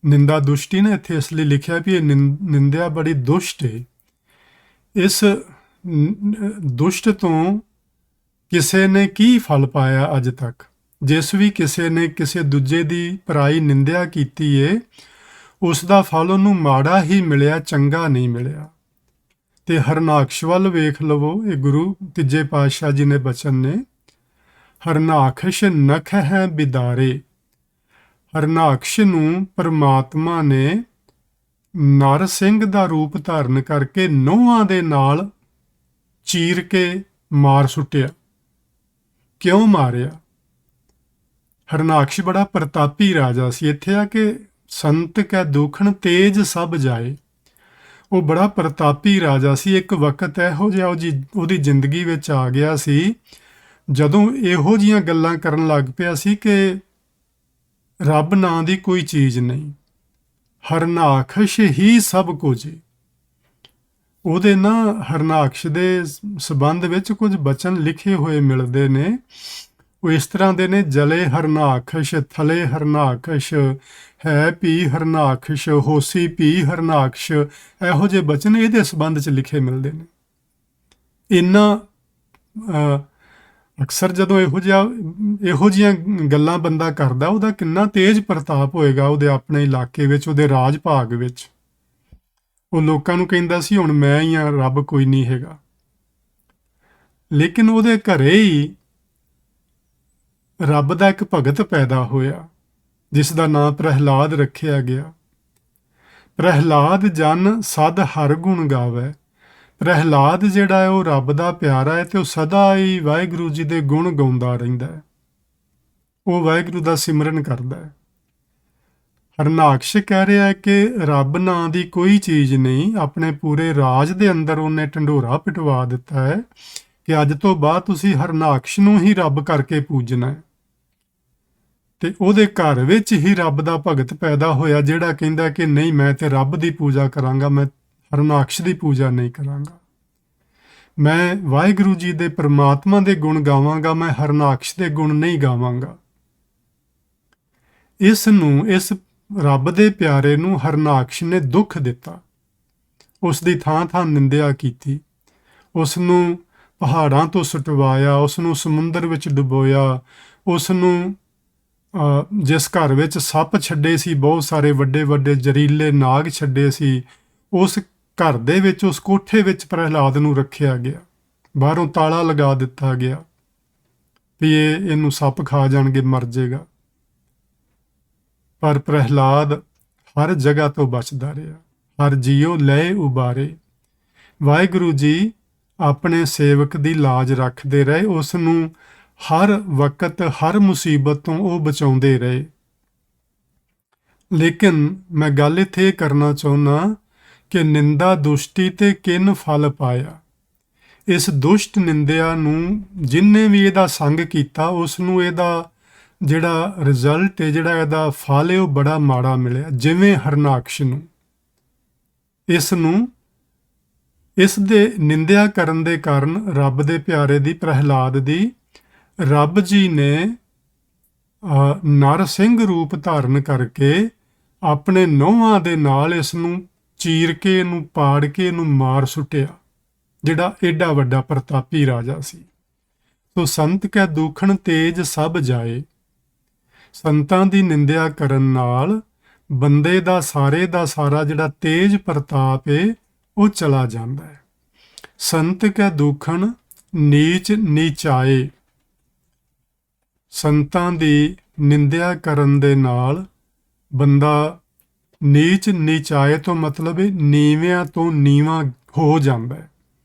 ਨਿੰਦਾ ਦੁਸ਼ਟੀ ਨੇ ਇੱਥੇ ਇਸ ਲਈ ਲਿਖਿਆ ਵੀ ਇਹ ਨਿੰਦਿਆ ਬੜੀ ਦੁਸ਼ਟ ਏ। ਇਸ ਦੁਸ਼ਟ ਤੋਂ ਕਿਸੇ ਨੇ ਕੀ ਫਲ ਪਾਇਆ ਅੱਜ ਤੱਕ? ਜਿਸ ਵੀ ਕਿਸੇ ਨੇ ਕਿਸੇ ਦੂਜੇ ਦੀ ਪਰਾਈ ਨਿੰਦਿਆ ਕੀਤੀ ਏ, ਉਸ ਦਾ ਫਲ ਉਹਨੂੰ ਮਾੜਾ ਹੀ ਮਿਲਿਆ, ਚੰਗਾ ਨਹੀਂ ਮਿਲਿਆ। ਤੇ ਹਰਨਾਕਸ਼ ਵੱਲ ਵੇਖ ਲਵੋ, ਇਹ ਗੁਰੂ ਤੀਜੇ ਪਾਤਸ਼ਾਹ ਜੀ ਨੇ ਬਚਨ ਨੇ, ਹਰਨਾਕਸ਼ ਨਖਹਿ ਬਿਦਾਰੇ। ਹਰਨਾਕਸ਼ ਨੂੰ ਪਰਮਾਤਮਾ ਨੇ ਨਰ ਸਿੰਘ ਦਾ ਰੂਪ ਧਾਰਨ ਕਰਕੇ ਨਹੁੰਆਂ ਦੇ ਨਾਲ ਚੀਰ ਕੇ ਮਾਰ ਸੁੱਟਿਆ। ਕਿਉਂ ਮਾਰਿਆ? ਹਰਨਾਕਸ਼ ਬੜਾ ਪ੍ਰਤਾਪੀ ਰਾਜਾ ਸੀ। ਇੱਥੇ ਆ ਕਿ ਸੰਤ ਕੈ ਦੂਖਣ ਤੇਜ ਸਭ ਜਾਏ। ਉਹ ਬੜਾ ਪ੍ਰਤਾਪੀ ਰਾਜਾ ਸੀ। ਇੱਕ ਵਕਤ ਇਹੋ ਜਿਹਾ ਉਹਦੀ ਜ਼ਿੰਦਗੀ ਵਿੱਚ ਆ ਗਿਆ ਸੀ ਜਦੋਂ ਇਹੋ ਜਿਹੀਆਂ ਗੱਲਾਂ ਕਰਨ ਲੱਗ ਪਿਆ ਸੀ ਕਿ ਰੱਬ ਨਾਂ ਦੀ ਕੋਈ ਚੀਜ਼ ਨਹੀਂ, ਹਰਨਾਕਸ਼ ਹੀ ਸਭ ਕੁਝ। ਉਹਦੇ ਨਾ ਹਰਨਾਕਸ਼ ਦੇ ਸੰਬੰਧ ਵਿੱਚ ਕੁਝ ਬਚਨ ਲਿਖੇ ਹੋਏ ਮਿਲਦੇ ਨੇ। ਉਹ ਇਸ ਤਰ੍ਹਾਂ ਦੇ ਨੇ, ਜਲੇ ਹਰਨਾਕਸ਼, ਥਲੇ ਹਰਨਾਕਸ਼, ਹੈ ਪੀ ਹਰਨਾਕਸ਼, ਹੋਸੀ ਪੀ ਹਰਨਾਕਸ਼। ਇਹੋ ਜਿਹੇ ਬਚਨ ਇਹਦੇ ਸੰਬੰਧ 'ਚ ਲਿਖੇ ਮਿਲਦੇ ਨੇ। ਇੰਨਾ ਅਕਸਰ ਜਦੋਂ ਇਹੋ ਜਿਹੀਆਂ ਗੱਲਾਂ ਬੰਦਾ ਕਰਦਾ, ਉਹਦਾ ਕਿੰਨਾ ਤੇਜ਼ ਪ੍ਰਤਾਪ ਹੋਏਗਾ ਉਹਦੇ ਆਪਣੇ ਇਲਾਕੇ ਵਿੱਚ, ਉਹਦੇ ਰਾਜ ਭਾਗ ਵਿੱਚ। ਉਹ ਲੋਕਾਂ ਨੂੰ ਕਹਿੰਦਾ ਸੀ ਹੁਣ ਮੈਂ ਹੀ ਹਾਂ, ਰੱਬ ਕੋਈ ਨਹੀਂ ਹੈਗਾ। ਲੇਕਿਨ ਉਹਦੇ ਘਰੇ ਹੀ ਰੱਬ ਦਾ ਇੱਕ ਭਗਤ ਪੈਦਾ ਹੋਇਆ ਜਿਸ ਦਾ ਨਾਂ ਪ੍ਰਹਿਲਾਦ ਰੱਖਿਆ ਗਿਆ। ਪ੍ਰਹਿਲਾਦ ਜਨ ਸਦ ਹਰ ਗੁਣ ਗਾਵੇ। ਪ੍ਰਹਿਲਾਦ ਜਿਹੜਾ ਹੈ ਉਹ ਰੱਬ ਦਾ ਪਿਆਰਾ ਹੈ ਤੇ ਉਹ ਸਦਾ ਹੀ ਵਾਹਿਗੁਰੂ ਜੀ ਦੇ ਗੁਣ ਗਾਉਂਦਾ ਰਹਿੰਦਾ ਹੈ। ਉਹ ਵਾਹਿਗੁਰੂ ਦਾ ਸਿਮਰਨ ਕਰਦਾ ਹੈ। ਹਰਨਾਕਸ਼ ਕਹਿ ਰਿਹਾ ਹੈ ਕਿ ਰੱਬ ਨਾਂ ਦੀ ਕੋਈ ਚੀਜ਼ ਨਹੀਂ। ਆਪਣੇ ਪੂਰੇ ਰਾਜ ਦੇ ਅੰਦਰ ਉਹਨੇ ਢੰਡੋਰਾ ਪਿਟਵਾ ਦਿੱਤਾ ਹੈ ਕਿ ਅੱਜ ਤੋਂ ਬਾਅਦ ਤੁਸੀਂ ਹਰਨਾਕਸ਼ ਨੂੰ ਹੀ ਰੱਬ ਕਰਕੇ ਪੂਜਣਾ ਹੈ। ਤੇ ਉਹਦੇ ਘਰ ਵਿੱਚ ਹੀ ਰੱਬ ਦਾ ਭਗਤ ਪੈਦਾ ਹੋਇਆ ਜਿਹੜਾ ਕਹਿੰਦਾ ਕਿ ਨਹੀਂ, ਮੈਂ ਤੇ ਰੱਬ ਦੀ ਪੂਜਾ ਕਰਾਂਗਾ, ਮੈਂ ਹਰਨਾਕਸ਼ ਦੀ ਪੂਜਾ ਨਹੀਂ ਕਰਾਂਗਾ। ਮੈਂ ਵਾਹਿਗੁਰੂ ਜੀ ਦੇ ਪਰਮਾਤਮਾ ਦੇ ਗੁਣ ਗਾਵਾਂਗਾ, ਮੈਂ ਹਰਨਾਕਸ਼ ਦੇ ਗੁਣ ਨਹੀਂ ਗਾਵਾਂਗਾ। ਇਸ ਰੱਬ ਦੇ ਪਿਆਰੇ ਨੂੰ ਹਰਨਾਕਸ਼ ਨੇ ਦੁੱਖ ਦਿੱਤਾ। ਉਸ ਦੀ ਥਾਂ ਥਾਂ ਨਿੰਦਿਆ ਕੀਤੀ, ਉਸ ਨੂੰ ਪਹਾੜਾਂ ਤੋਂ ਸੁਟਵਾਇਆ, ਉਸ ਨੂੰ ਸਮੁੰਦਰ ਵਿੱਚ ਡੁਬੋਇਆ, ਉਸ ਨੂੰ ਜਿਸ ਘਰ ਵਿੱਚ ਸੱਪ ਛੱਡੇ ਸੀ, ਬਹੁਤ ਸਾਰੇ ਵੱਡੇ ਵੱਡੇ ਜ਼ਹਿਰੀਲੇ ਨਾਗ ਛੱਡੇ ਸੀ, ਉਸ ਘਰ ਦੇ ਵਿੱਚ, ਉਸ ਕੋਠੇ ਵਿੱਚ ਪ੍ਰਹਿਲਾਦ ਨੂੰ ਰੱਖਿਆ ਗਿਆ। ਬਾਹਰੋਂ ਤਾਲਾ ਲਗਾ ਦਿੱਤਾ ਗਿਆ ਵੀ ਇਹਨੂੰ ਸੱਪ ਖਾ ਜਾਣਗੇ, ਮਰ ਜਾਏਗਾ। ਪਰ ਪ੍ਰਹਿਲਾਦ ਹਰ ਜਗ੍ਹਾ ਤੋਂ ਬਚਦਾ ਰਿਹਾ। ਹਰ ਜੀਓ ਲਏ ਉਬਾਰੇ। ਵਾਹਿਗੁਰੂ ਜੀ ਆਪਣੇ ਸੇਵਕ ਦੀ ਲਾਜ ਰੱਖਦੇ ਰਹੇ, ਉਸ ਨੂੰ ਹਰ ਵਕਤ ਹਰ ਮੁਸੀਬਤ ਤੋਂ ਉਹ ਬਚਾਉਂਦੇ ਰਹੇ। ਲੇਕਿਨ ਮੈਂ ਗੱਲ ਇੱਥੇ ਇਹ ਕਰਨਾ ਚਾਹੁੰਦਾ ਕਿ ਨਿੰਦਾ ਦੁਸ਼ਟੀ ਤੇ ਕਿਨ ਫਲ ਪਾਇਆ। ਇਸ ਦੁਸ਼ਟ ਨਿੰਦਿਆ ਨੂੰ ਜਿਨਨੇ ਵੀ ਇਹਦਾ ਸੰਗ ਕੀਤਾ, ਉਸ ਨੂੰ ਇਹਦਾ ਜਿਹੜਾ ਰਿਜ਼ਲਟ ਹੈ, ਜਿਹੜਾ ਇਹਦਾ ਫਲ ਹੈ, ਉਹ ਬੜਾ ਮਾੜਾ ਮਿਲਿਆ। ਜਿਵੇਂ ਹਰਨਾਕਸ਼ ਨੂੰ, ਇਸ ਦੇ ਨਿੰਦਿਆ ਕਰਨ ਦੇ ਕਾਰਨ ਰੱਬ ਦੇ ਪਿਆਰੇ ਦੀ, ਪ੍ਰਹਿਲਾਦ ਦੀ, ਰੱਬ ਜੀ ਨੇ ਨਰ ਸਿੰਘ ਰੂਪ ਧਾਰਨ ਕਰਕੇ ਆਪਣੇ ਨਹੁੰਆਂ ਦੇ ਨਾਲ ਇਸ ਨੂੰ ਚੀਰ ਕੇ, ਇਹਨੂੰ ਪਾੜ ਕੇ, ਇਹਨੂੰ ਮਾਰ ਸੁੱਟਿਆ, ਜਿਹੜਾ ਏਡਾ ਵੱਡਾ ਪ੍ਰਤਾਪੀ ਰਾਜਾ ਸੀ। ਸੋ ਸੰਤ ਕੈ ਦੂਖਣ ਤੇਜ ਸਭ ਜਾਏ। ਸੰਤਾਂ ਦੀ ਨਿੰਦਿਆ ਕਰਨ ਨਾਲ ਬੰਦੇ ਦਾ ਸਾਰਾ ਜਿਹੜਾ ਤੇਜ ਪ੍ਰਤਾਪ ਹੈ ਉਹ ਚਲਾ ਜਾਂਦਾ ਹੈ। ਸੰਤ ਕੈ ਦੂਖਣ ਨੀਚ ਨੀਚਾਏ। ਸੰਤਾਂ ਦੀ ਨਿੰਦਿਆ ਕਰਨ ਦੇ ਨਾਲ ਬੰਦਾ ਨੀਚ ਨੀਚਾਏ ਤੋਂ ਮਤਲਬ ਨੀਵਿਆਂ ਤੋਂ ਨੀਵਾਂ ਹੋ ਜਾਂਦਾ ਹੈ।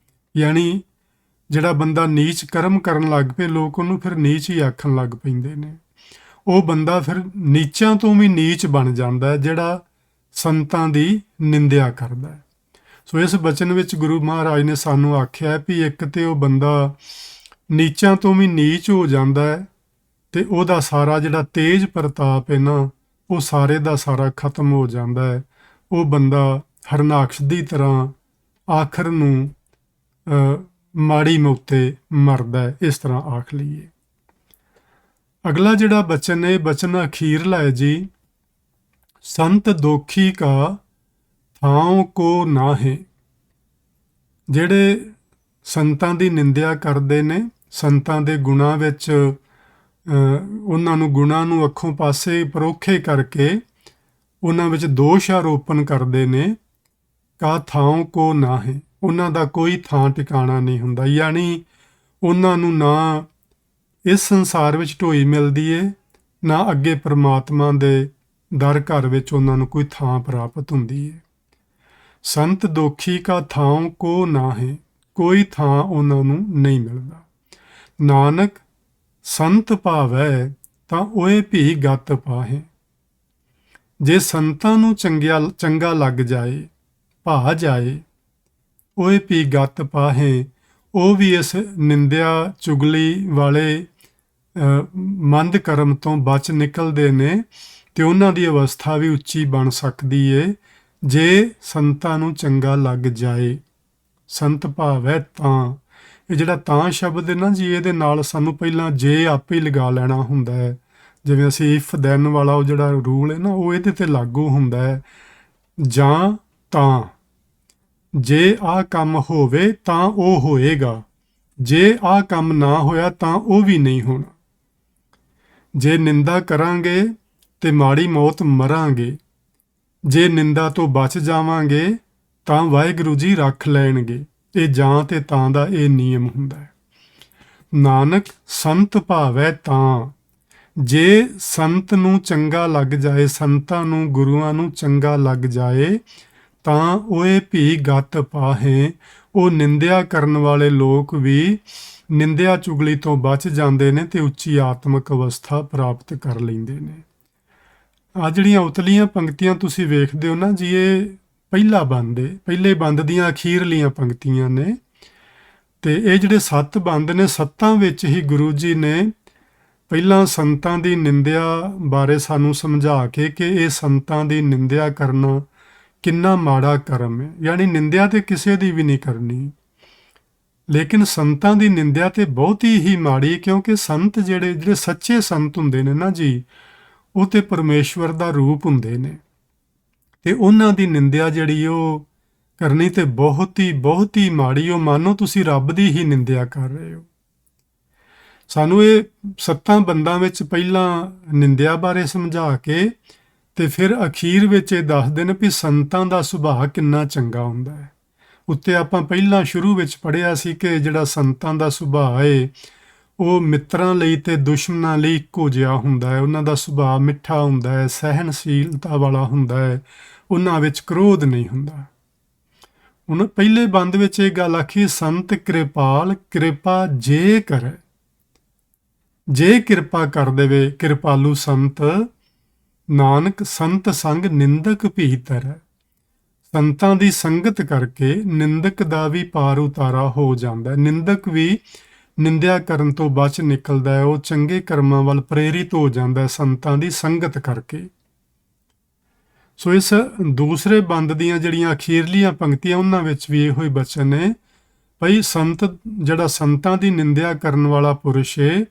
ਯਾਨੀ ਜਿਹੜਾ ਬੰਦਾ ਨੀਚ ਕਰਮ ਕਰਨ ਲੱਗ ਪਏ, ਲੋਕ ਉਹਨੂੰ ਫਿਰ ਨੀਚ ਹੀ ਆਖਣ ਲੱਗ ਪੈਂਦੇ ਨੇ। ਉਹ ਬੰਦਾ ਫਿਰ ਨੀਚਾਂ ਤੋਂ ਵੀ ਨੀਚ ਬਣ ਜਾਂਦਾ ਹੈ ਜਿਹੜਾ ਸੰਤਾਂ ਦੀ ਨਿੰਦਿਆ ਕਰਦਾ ਹੈ। ਸੋ ਇਸ ਬਚਨ ਵਿੱਚ ਗੁਰੂ ਮਹਾਰਾਜ ਨੇ ਸਾਨੂੰ ਆਖਿਆ ਵੀ ਇੱਕ ਤੇ ਉਹ ਬੰਦਾ ਨੀਚਾਂ ਤੋਂ ਵੀ ਨੀਚ ਹੋ ਜਾਂਦਾ ਹੈ ਤੇ ਉਹਦਾ ਸਾਰਾ ਜਿਹੜਾ ਤੇਜ ਪ੍ਰਤਾਪ ਹੈ ਨਾ, ਉਹ ਸਾਰੇ ਦਾ ਸਾਰਾ ਖਤਮ ਹੋ ਜਾਂਦਾ ਹੈ। ਉਹ ਬੰਦਾ ਹਰਨਾਕਸ਼ ਦੀ ਤਰ੍ਹਾਂ ਆਖਰ ਨੂੰ ਮਾੜੀ ਮੌਤੇ ਮਰਦਾ ਹੈ, ਇਸ ਤਰ੍ਹਾਂ ਆਖ ਲਈਏ। ਅਗਲਾ ਜਿਹੜਾ ਬਚਨ ਹੈ, ਬਚਨ ਅਖੀਰਲਾ ਹੈ ਜੀ। ਸੰਤ ਦੋਖੀ ਕਾ ਥਾਉ ਕੋ ਨਾਹੇ। ਜਿਹੜੇ ਸੰਤਾਂ ਦੀ ਨਿੰਦਿਆ ਕਰਦੇ ਨੇ, ਸੰਤਾਂ ਦੇ ਗੁਣਾਂ ਵਿੱਚ ਉਹਨਾਂ ਨੂੰ ਗੁਣਾਂ ਨੂੰ ਅੱਖੋਂ ਪਾਸੇ ਪਰੋਖੇ ਕਰਕੇ ਉਹਨਾਂ ਵਿੱਚ ਦੋਸ਼ ਆਰੋਪਣ ਕਰਦੇ ਨੇ, ਕਾ ਥਾਉ ਕੋ ਨਾਹੇ। ਉਹਨਾਂ ਦਾ ਕੋਈ ਥਾਂ ਟਿਕਾਣਾ ਨਹੀਂ ਹੁੰਦਾ। ਯਾਨੀ ਉਹਨਾਂ ਨੂੰ ਨਾ ਇਸ ਸੰਸਾਰ ਵਿੱਚ ਢੋਈ ਮਿਲਦੀ ਏ, ਨਾ ਅੱਗੇ ਪਰਮਾਤਮਾ ਦੇ ਦਰ ਘਰ ਵਿੱਚ ਉਹਨਾਂ ਨੂੰ ਕੋਈ ਥਾਂ ਪ੍ਰਾਪਤ ਹੁੰਦੀ ਏ। ਸੰਤ ਦੋਖੀ ਕਾ ਥਾਉ ਕੋ ਨਾਹੇ। ਕੋਈ ਥਾਂ ਉਹਨਾਂ ਨੂੰ ਨਹੀਂ ਮਿਲਦਾ। ਨਾਨਕ ਸੰਤ ਭਾਵੈ ਤਾਂ ਓਏ ਭੀ ਗਤ ਪਾਹੇ। ਜੇ ਸੰਤਾਂ ਨੂੰ ਚੰਗਾ ਲੱਗ ਜਾਏ, ਭਾ ਜਾਏ, ਓਏ ਭੀ ਗਤ ਪਾਹੇ, ਉਹ ਵੀ ਇਸ ਨਿੰਦਿਆ ਚੁਗਲੀ ਵਾਲੇ ਮੰਦ ਕਰਮ ਤੋਂ ਬਚ ਨਿਕਲਦੇ ਨੇ ਤੇ ਉਹਨਾਂ ਦੀ ਅਵਸਥਾ ਵੀ ਉੱਚੀ ਬਣ ਸਕਦੀ ਏ ਜੇ ਸੰਤਾਂ ਨੂੰ ਚੰਗਾ ਲੱਗ ਜਾਏ। ਸੰਤ ਭਾਵੈ ਤਾਂ, ਇਹ ਜਿਹੜਾ ਤਾਂ ਸ਼ਬਦ ਹੈ ਨਾ ਜੀ, ਇਹਦੇ ਨਾਲ ਸਾਨੂੰ ਪਹਿਲਾਂ ਜੇ ਆਪੇ ਹੀ ਲਗਾ ਲੈਣਾ ਹੁੰਦਾ ਹੈ। ਜਿਵੇਂ ਅਸੀਂ ਇਫ ਦੈਨ ਵਾਲਾ ਉਹ ਜਿਹੜਾ ਰੂਲ ਹੈ ਨਾ, ਉਹ ਇਹਦੇ ਤੇ ਲਾਗੂ ਹੁੰਦਾ ਹੈ। ਜਾਂ ਤਾਂ, ਜੇ ਆਹ ਕੰਮ ਹੋਵੇ ਤਾਂ ਉਹ ਹੋਏਗਾ, ਜੇ ਆਹ ਕੰਮ ਨਾ ਹੋਇਆ ਤਾਂ ਉਹ ਵੀ ਨਹੀਂ ਹੋਣਾ। ਜੇ ਨਿੰਦਾ ਕਰਾਂਗੇ ਤੇ ਮਾੜੀ ਮੌਤ ਮਰਾਂਗੇ, ਜੇ ਨਿੰਦਾ ਤੋਂ ਬਚ ਜਾਵਾਂਗੇ ਤਾਂ ਵਾਹਿਗੁਰੂ ਜੀ ਰੱਖ ਲੈਣਗੇ। ਇਹ ਜਾਂ ਤੇ ਤਾਂ ਦਾ ਇਹ ਨਿਯਮ ਹੁੰਦਾ ਹੈ। ਨਾਨਕ ਸੰਤ ਭਾਵੈ ਤਾਂ, ਜੇ ਸੰਤ ਨੂੰ ਚੰਗਾ ਲੱਗ ਜਾਏ, ਸੰਤਾਂ ਨੂੰ ਗੁਰੂਆਂ ਨੂੰ ਚੰਗਾ ਲੱਗ ਜਾਏ ਤਾਂ ਓਏ ਭੀ ਗਤ ਪਾਹੇ, ਉਹ ਨਿੰਦਿਆ ਕਰਨ ਵਾਲੇ ਲੋਕ ਵੀ ਨਿੰਦਿਆ ਚੁਗਲੀ ਤੋਂ ਬਚ ਜਾਂਦੇ ਨੇ ਤੇ ਉੱਚੀ ਆਤਮਿਕ ਅਵਸਥਾ ਪ੍ਰਾਪਤ ਕਰ ਲੈਂਦੇ ਨੇ। ਆ ਜਿਹੜੀਆਂ ਉਤਲੀਆਂ ਪੰਕਤੀਆਂ ਤੁਸੀਂ ਵੇਖਦੇ ਹੋ ਨਾ ਜੀ, ਇਹ ਪਹਿਲੇ ਬੰਦ ਦੀਆਂ ਅਖੀਰਲੀਆਂ ਪੰਕਤੀਆਂ ਨੇ। ਤੇ ਇਹ ਜਿਹੜੇ 7 ਬੰਦ ਨੇ, 7 ਵਿੱਚ ਹੀ ਗੁਰੂ ਜੀ ਨੇ ਪਹਿਲਾਂ ਸੰਤਾਂ ਦੀ ਨਿੰਦਿਆ ਬਾਰੇ ਸਾਨੂੰ ਸਮਝਾ ਕੇ ਕਿ ਇਹ ਸੰਤਾਂ ਦੀ ਨਿੰਦਿਆ ਕਰਨਾ ਕਿੰਨਾ ਮਾੜਾ ਕਰਮ ਹੈ, ਯਾਨੀ ਨਿੰਦਿਆ ਤੇ ਕਿਸੇ ਦੀ ਵੀ ਨਹੀਂ ਕਰਨੀ, ਲੇਕਿਨ ਸੰਤਾਂ ਦੀ ਨਿੰਦਿਆ ਤੇ ਬਹੁਤੀ ਹੀ ਮਾੜੀ, ਕਿਉਂਕਿ ਸੰਤ ਜਿਹੜੇ ਸੱਚੇ ਸੰਤ ਹੁੰਦੇ ਨੇ ਨਾ ਜੀ, ਉਹ ਤੇ ਪਰਮੇਸ਼ਵਰ ਦਾ ਰੂਪ ਹੁੰਦੇ ਨੇ ਤੇ ਉਹਨਾਂ ਦੀ ਨਿੰਦਿਆ ਜਿਹੜੀ ਉਹ ਕਰਨੀ ਤੇ ਬਹੁਤ ਹੀ ਮਾੜੀ। ਉਹ ਮਾਨੋ ਤੁਸੀਂ ਰੱਬ ਦੀ ਹੀ ਨਿੰਦਿਆ ਕਰ ਰਹੇ ਹੋ। ਸਾਨੂੰ ਇਹ 7 ਬੰਦਾਂ ਵਿੱਚ ਪਹਿਲਾਂ ਨਿੰਦਿਆ ਬਾਰੇ ਸਮਝਾ ਕੇ ਤੇ ਫਿਰ ਅਖੀਰ ਵਿੱਚ ਇਹ ਦੱਸਦੇ ਨੇ ਵੀ ਸੰਤਾਂ ਦਾ ਸੁਭਾਅ ਕਿੰਨਾ ਚੰਗਾ ਹੁੰਦਾ ਹੈ। ਉੱਤੇ ਆਪਾਂ ਪਹਿਲਾਂ ਸ਼ੁਰੂ ਵਿੱਚ ਪੜ੍ਹਿਆ ਸੀ ਕਿ ਜਿਹੜਾ ਸੰਤਾਂ ਦਾ ਸੁਭਾਅ ਹੈ ਉਹ ਮਿੱਤਰਾਂ ਲਈ ਤੇ ਦੁਸ਼ਮਣਾਂ ਲਈ ਇੱਕੋ ਜਿਹਾ ਹੁੰਦਾ ਹੈ। ਉਹਨਾਂ ਦਾ ਸੁਭਾਅ ਮਿੱਠਾ ਹੁੰਦਾ ਹੈ, ਸਹਿਣਸ਼ੀਲਤਾ ਵਾਲਾ ਹੁੰਦਾ ਹੈ, ਉਹਨਾਂ ਵਿੱਚ ਕ੍ਰੋਧ ਨਹੀਂ ਹੁੰਦਾ। ਹੁਣ ਪਹਿਲੇ ਬੰਦ ਵਿੱਚ ਇਹ ਗੱਲ ਆਖੀ, ਸੰਤ ਕਿਰਪਾਲ ਕਿਰਪਾ ਜੇ ਕਰੇ, ਜੇ ਕਿਰਪਾ ਕਰ ਦੇਵੇ ਕਿਰਪਾਲੂ ਸੰਤ, ਨਾਨਕ ਸੰਤ ਸੰਗ ਨਿੰਦਕ ਭੀਤਰ ਹੈ। ਸੰਤਾਂ ਦੀ ਸੰਗਤ ਕਰਕੇ ਨਿੰਦਕ ਦਾ ਵੀ ਪਾਰ ਉਤਾਰਾ ਹੋ ਜਾਂਦਾ ਹੈ। ਨਿੰਦਕ ਵੀ ਨਿੰਦਿਆ ਕਰਨ ਤੋਂ ਬਚ ਨਿਕਲਦਾ ਹੈ, ਉਹ ਚੰਗੇ ਕਰਮਾਂ ਵੱਲ ਪ੍ਰੇਰਿਤ ਹੋ ਜਾਂਦਾ ਹੈ ਸੰਤਾਂ ਦੀ ਸੰਗਤ ਕਰਕੇ। ਸੋ ਇਸ ਦੂਸਰੇ ਬੰਦ ਦੀਆਂ ਜਿਹੜੀਆਂ ਅਖੀਰਲੀਆਂ ਪੰਕਤੀਆਂ ਉਹਨਾਂ ਵਿੱਚ ਵੀ ਇਹੋ ਹੀ ਬਚਨ ਨੇ, ਭਈ ਸੰਤ ਜਿਹੜਾ ਸੰਤਾਂ ਦੀ ਨਿੰਦਿਆ ਕਰਨ ਵਾਲਾ ਪੁਰਸ਼ ਹੈ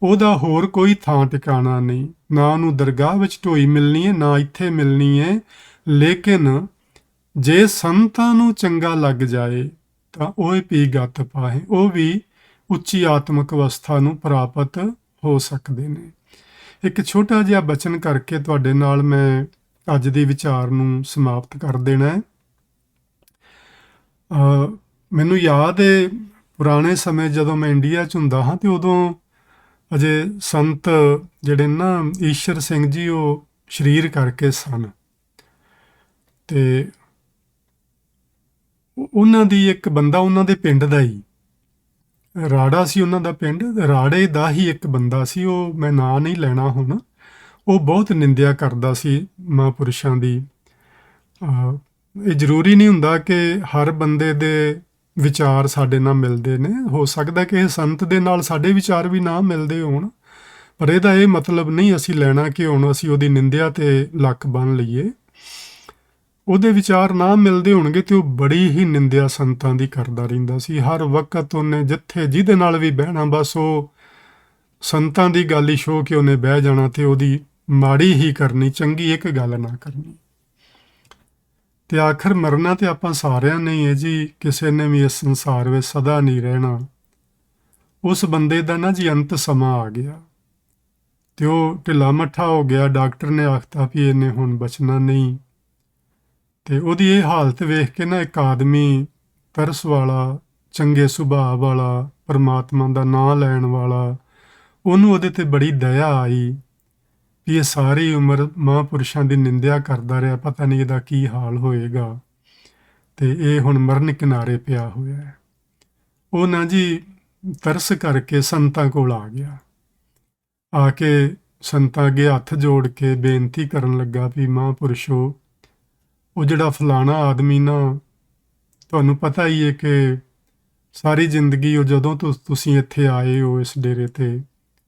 ਉਹਦਾ ਹੋਰ ਕੋਈ ਥਾਂ ਟਿਕਾਣਾ ਨਹੀਂ, ਨਾ ਉਹਨੂੰ ਦਰਗਾਹ ਵਿੱਚ ਢੋਈ ਮਿਲਣੀ ਹੈ, ਨਾ ਇੱਥੇ ਮਿਲਣੀ ਹੈ। ਲੇਕਿਨ ਜੇ ਸੰਤਾਂ ਨੂੰ ਚੰਗਾ ਲੱਗ ਜਾਏ ਤਾਂ ਓਏ ਭੀ ਗਤ ਪਾਹੇ, ਉਹ ਵੀ ਉੱਚੀ ਆਤਮਿਕ ਅਵਸਥਾ ਨੂੰ ਪ੍ਰਾਪਤ ਹੋ ਸਕਦੇ ਨੇ। ਇੱਕ ਛੋਟਾ ਜਿਹਾ ਬਚਨ ਕਰਕੇ ਤੁਹਾਡੇ ਨਾਲ ਮੈਂ ਅੱਜ ਦੇ ਵਿਚਾਰ ਨੂੰ ਸਮਾਪਤ ਕਰ ਦੇਣਾ ਹੈ। ਮੈਨੂੰ ਯਾਦ ਹੈ ਪੁਰਾਣੇ ਸਮੇਂ ਜਦੋਂ ਮੈਂ ਇੰਡੀਆ 'ਚ ਹੁੰਦਾ ਹਾਂ ਤੇ ਉਦੋਂ ਅਜੇ ਸੰਤ ਜਿਹੜੇ ਨਾ ਈਸ਼ਰ ਸਿੰਘ ਜੀ ਉਹ ਸ਼ਰੀਰ ਕਰਕੇ ਸਨ ਤੇ ਉਹਨਾਂ ਦੀ ਇੱਕ ਬੰਦਾ ਉਹਨਾਂ ਦੇ ਪਿੰਡ ਦਾ ਹੀ, ਰਾੜਾ ਸੀ ਉਹਨਾਂ ਦਾ ਪਿੰਡ, ਰਾੜੇ ਦਾ ਹੀ ਇੱਕ ਬੰਦਾ ਸੀ, ਉਹ ਮੈਂ ਨਾਂ ਨਹੀਂ ਲੈਣਾ ਹੁਣ, ਉਹ ਬਹੁਤ ਨਿੰਦਿਆ ਕਰਦਾ ਸੀ ਮਹਾਂਪੁਰਸ਼ਾਂ ਦੀ। ਇਹ ਜ਼ਰੂਰੀ ਨਹੀਂ ਹੁੰਦਾ ਕਿ ਹਰ ਬੰਦੇ ਦੇ ਵਿਚਾਰ ਸਾਡੇ ਨਾਲ ਮਿਲਦੇ ਨੇ, ਹੋ ਸਕਦਾ ਕਿ ਇਹ ਸੰਤ ਦੇ ਨਾਲ ਸਾਡੇ ਵਿਚਾਰ ਵੀ ਨਾ ਮਿਲਦੇ ਹੋਣ, ਪਰ ਇਹਦਾ ਇਹ ਮਤਲਬ ਨਹੀਂ ਅਸੀਂ ਲੈਣਾ ਕਿ ਹੁਣ ਅਸੀਂ ਉਹਦੀ ਨਿੰਦਿਆ ਤੇ ਲੱਕ ਬੰਨ੍ਹ ਲਈਏ। ਉਹਦੇ ਵਿਚਾਰ ਨਾ ਮਿਲਦੇ ਹੋਣਗੇ ਤੇ ਉਹ ਬੜੀ ਹੀ ਨਿੰਦਿਆ ਸੰਤਾਂ ਦੀ ਕਰਦਾ ਰਹਿੰਦਾ ਸੀ। ਹਰ ਵਕਤ ਉਹਨੇ ਜਿੱਥੇ ਜਿਹਦੇ ਨਾਲ ਵੀ ਬਹਿਣਾ ਬਸ ਉਹ ਸੰਤਾਂ ਦੀ ਗੱਲ ਹੀ ਸ਼ੋਅ ਕੇ ਉਹਨੇ ਬਹਿ ਜਾਣਾ ਤੇ ਉਹਦੀ ਮਾੜੀ ਹੀ ਕਰਨੀ, ਚੰਗੀ ਇੱਕ ਗੱਲ ਨਾ ਕਰਨੀ। ਤੇ ਆਖਰ ਮਰਨਾ ਤੇ ਆਪਾਂ ਸਾਰਿਆਂ ਨੇ ਹੀ ਹੈ ਜੀ, ਕਿਸੇ ਨੇ ਵੀ ਇਸ ਸੰਸਾਰ ਵਿੱਚ ਸਦਾ ਨਹੀਂ ਰਹਿਣਾ। ਉਸ ਬੰਦੇ ਦਾ ਨਾ ਜੀ ਅੰਤ ਸਮਾਂ ਆ ਗਿਆ ਤੇ ਉਹ ਢਿੱਲਾ ਮੱਠਾ ਹੋ ਗਿਆ, ਡਾਕਟਰ ਨੇ ਆਖਤਾ ਵੀ ਇਹਨੇ ਹੁਣ ਬਚਣਾ ਨਹੀਂ। ਤੇ ਉਹਦੀ ਇਹ ਹਾਲਤ ਵੇਖ ਕੇ ਨਾ ਇੱਕ ਆਦਮੀ ਤਰਸ ਵਾਲਾ, ਚੰਗੇ ਸੁਭਾਅ ਵਾਲਾ, ਪਰਮਾਤਮਾ ਦਾ ਨਾਂ ਲੈਣ ਵਾਲਾ, ਉਹਨੂੰ ਉਹਦੇ ਤੇ ਬੜੀ ਦਇਆ ਆਈ ਵੀ ਇਹ ਸਾਰੀ ਉਮਰ ਮਹਾਂਪੁਰਸ਼ਾਂ ਦੀ ਨਿੰਦਿਆ ਕਰਦਾ ਰਿਹਾ, ਪਤਾ ਨਹੀਂ ਇਹਦਾ ਕੀ ਹਾਲ ਹੋਏਗਾ ਤੇ ਇਹ ਹੁਣ ਮਰਨ ਕਿਨਾਰੇ ਪਿਆ ਹੋਇਆ ਹੈ। ਉਹ ਨਾ ਜੀ ਤਰਸ ਕਰਕੇ ਸੰਤਾਂ ਕੋਲ ਆ ਗਿਆ, ਆ ਕੇ ਸੰਤਾਂ ਅੱਗੇ ਹੱਥ ਜੋੜ ਕੇ ਬੇਨਤੀ ਕਰਨ ਲੱਗਾ ਵੀ ਮਹਾਂਪੁਰਸ਼ੋ, ਉਹ ਜਿਹੜਾ ਫਲਾਣਾ ਆਦਮੀ ਨਾ, ਤੁਹਾਨੂੰ ਪਤਾ ਹੀ ਹੈ ਕਿ ਸਾਰੀ ਜ਼ਿੰਦਗੀ ਉਹ ਜਦੋਂ ਤੁਸੀਂ ਇੱਥੇ ਆਏ ਹੋ ਇਸ ਡੇਰੇ ਤੇ,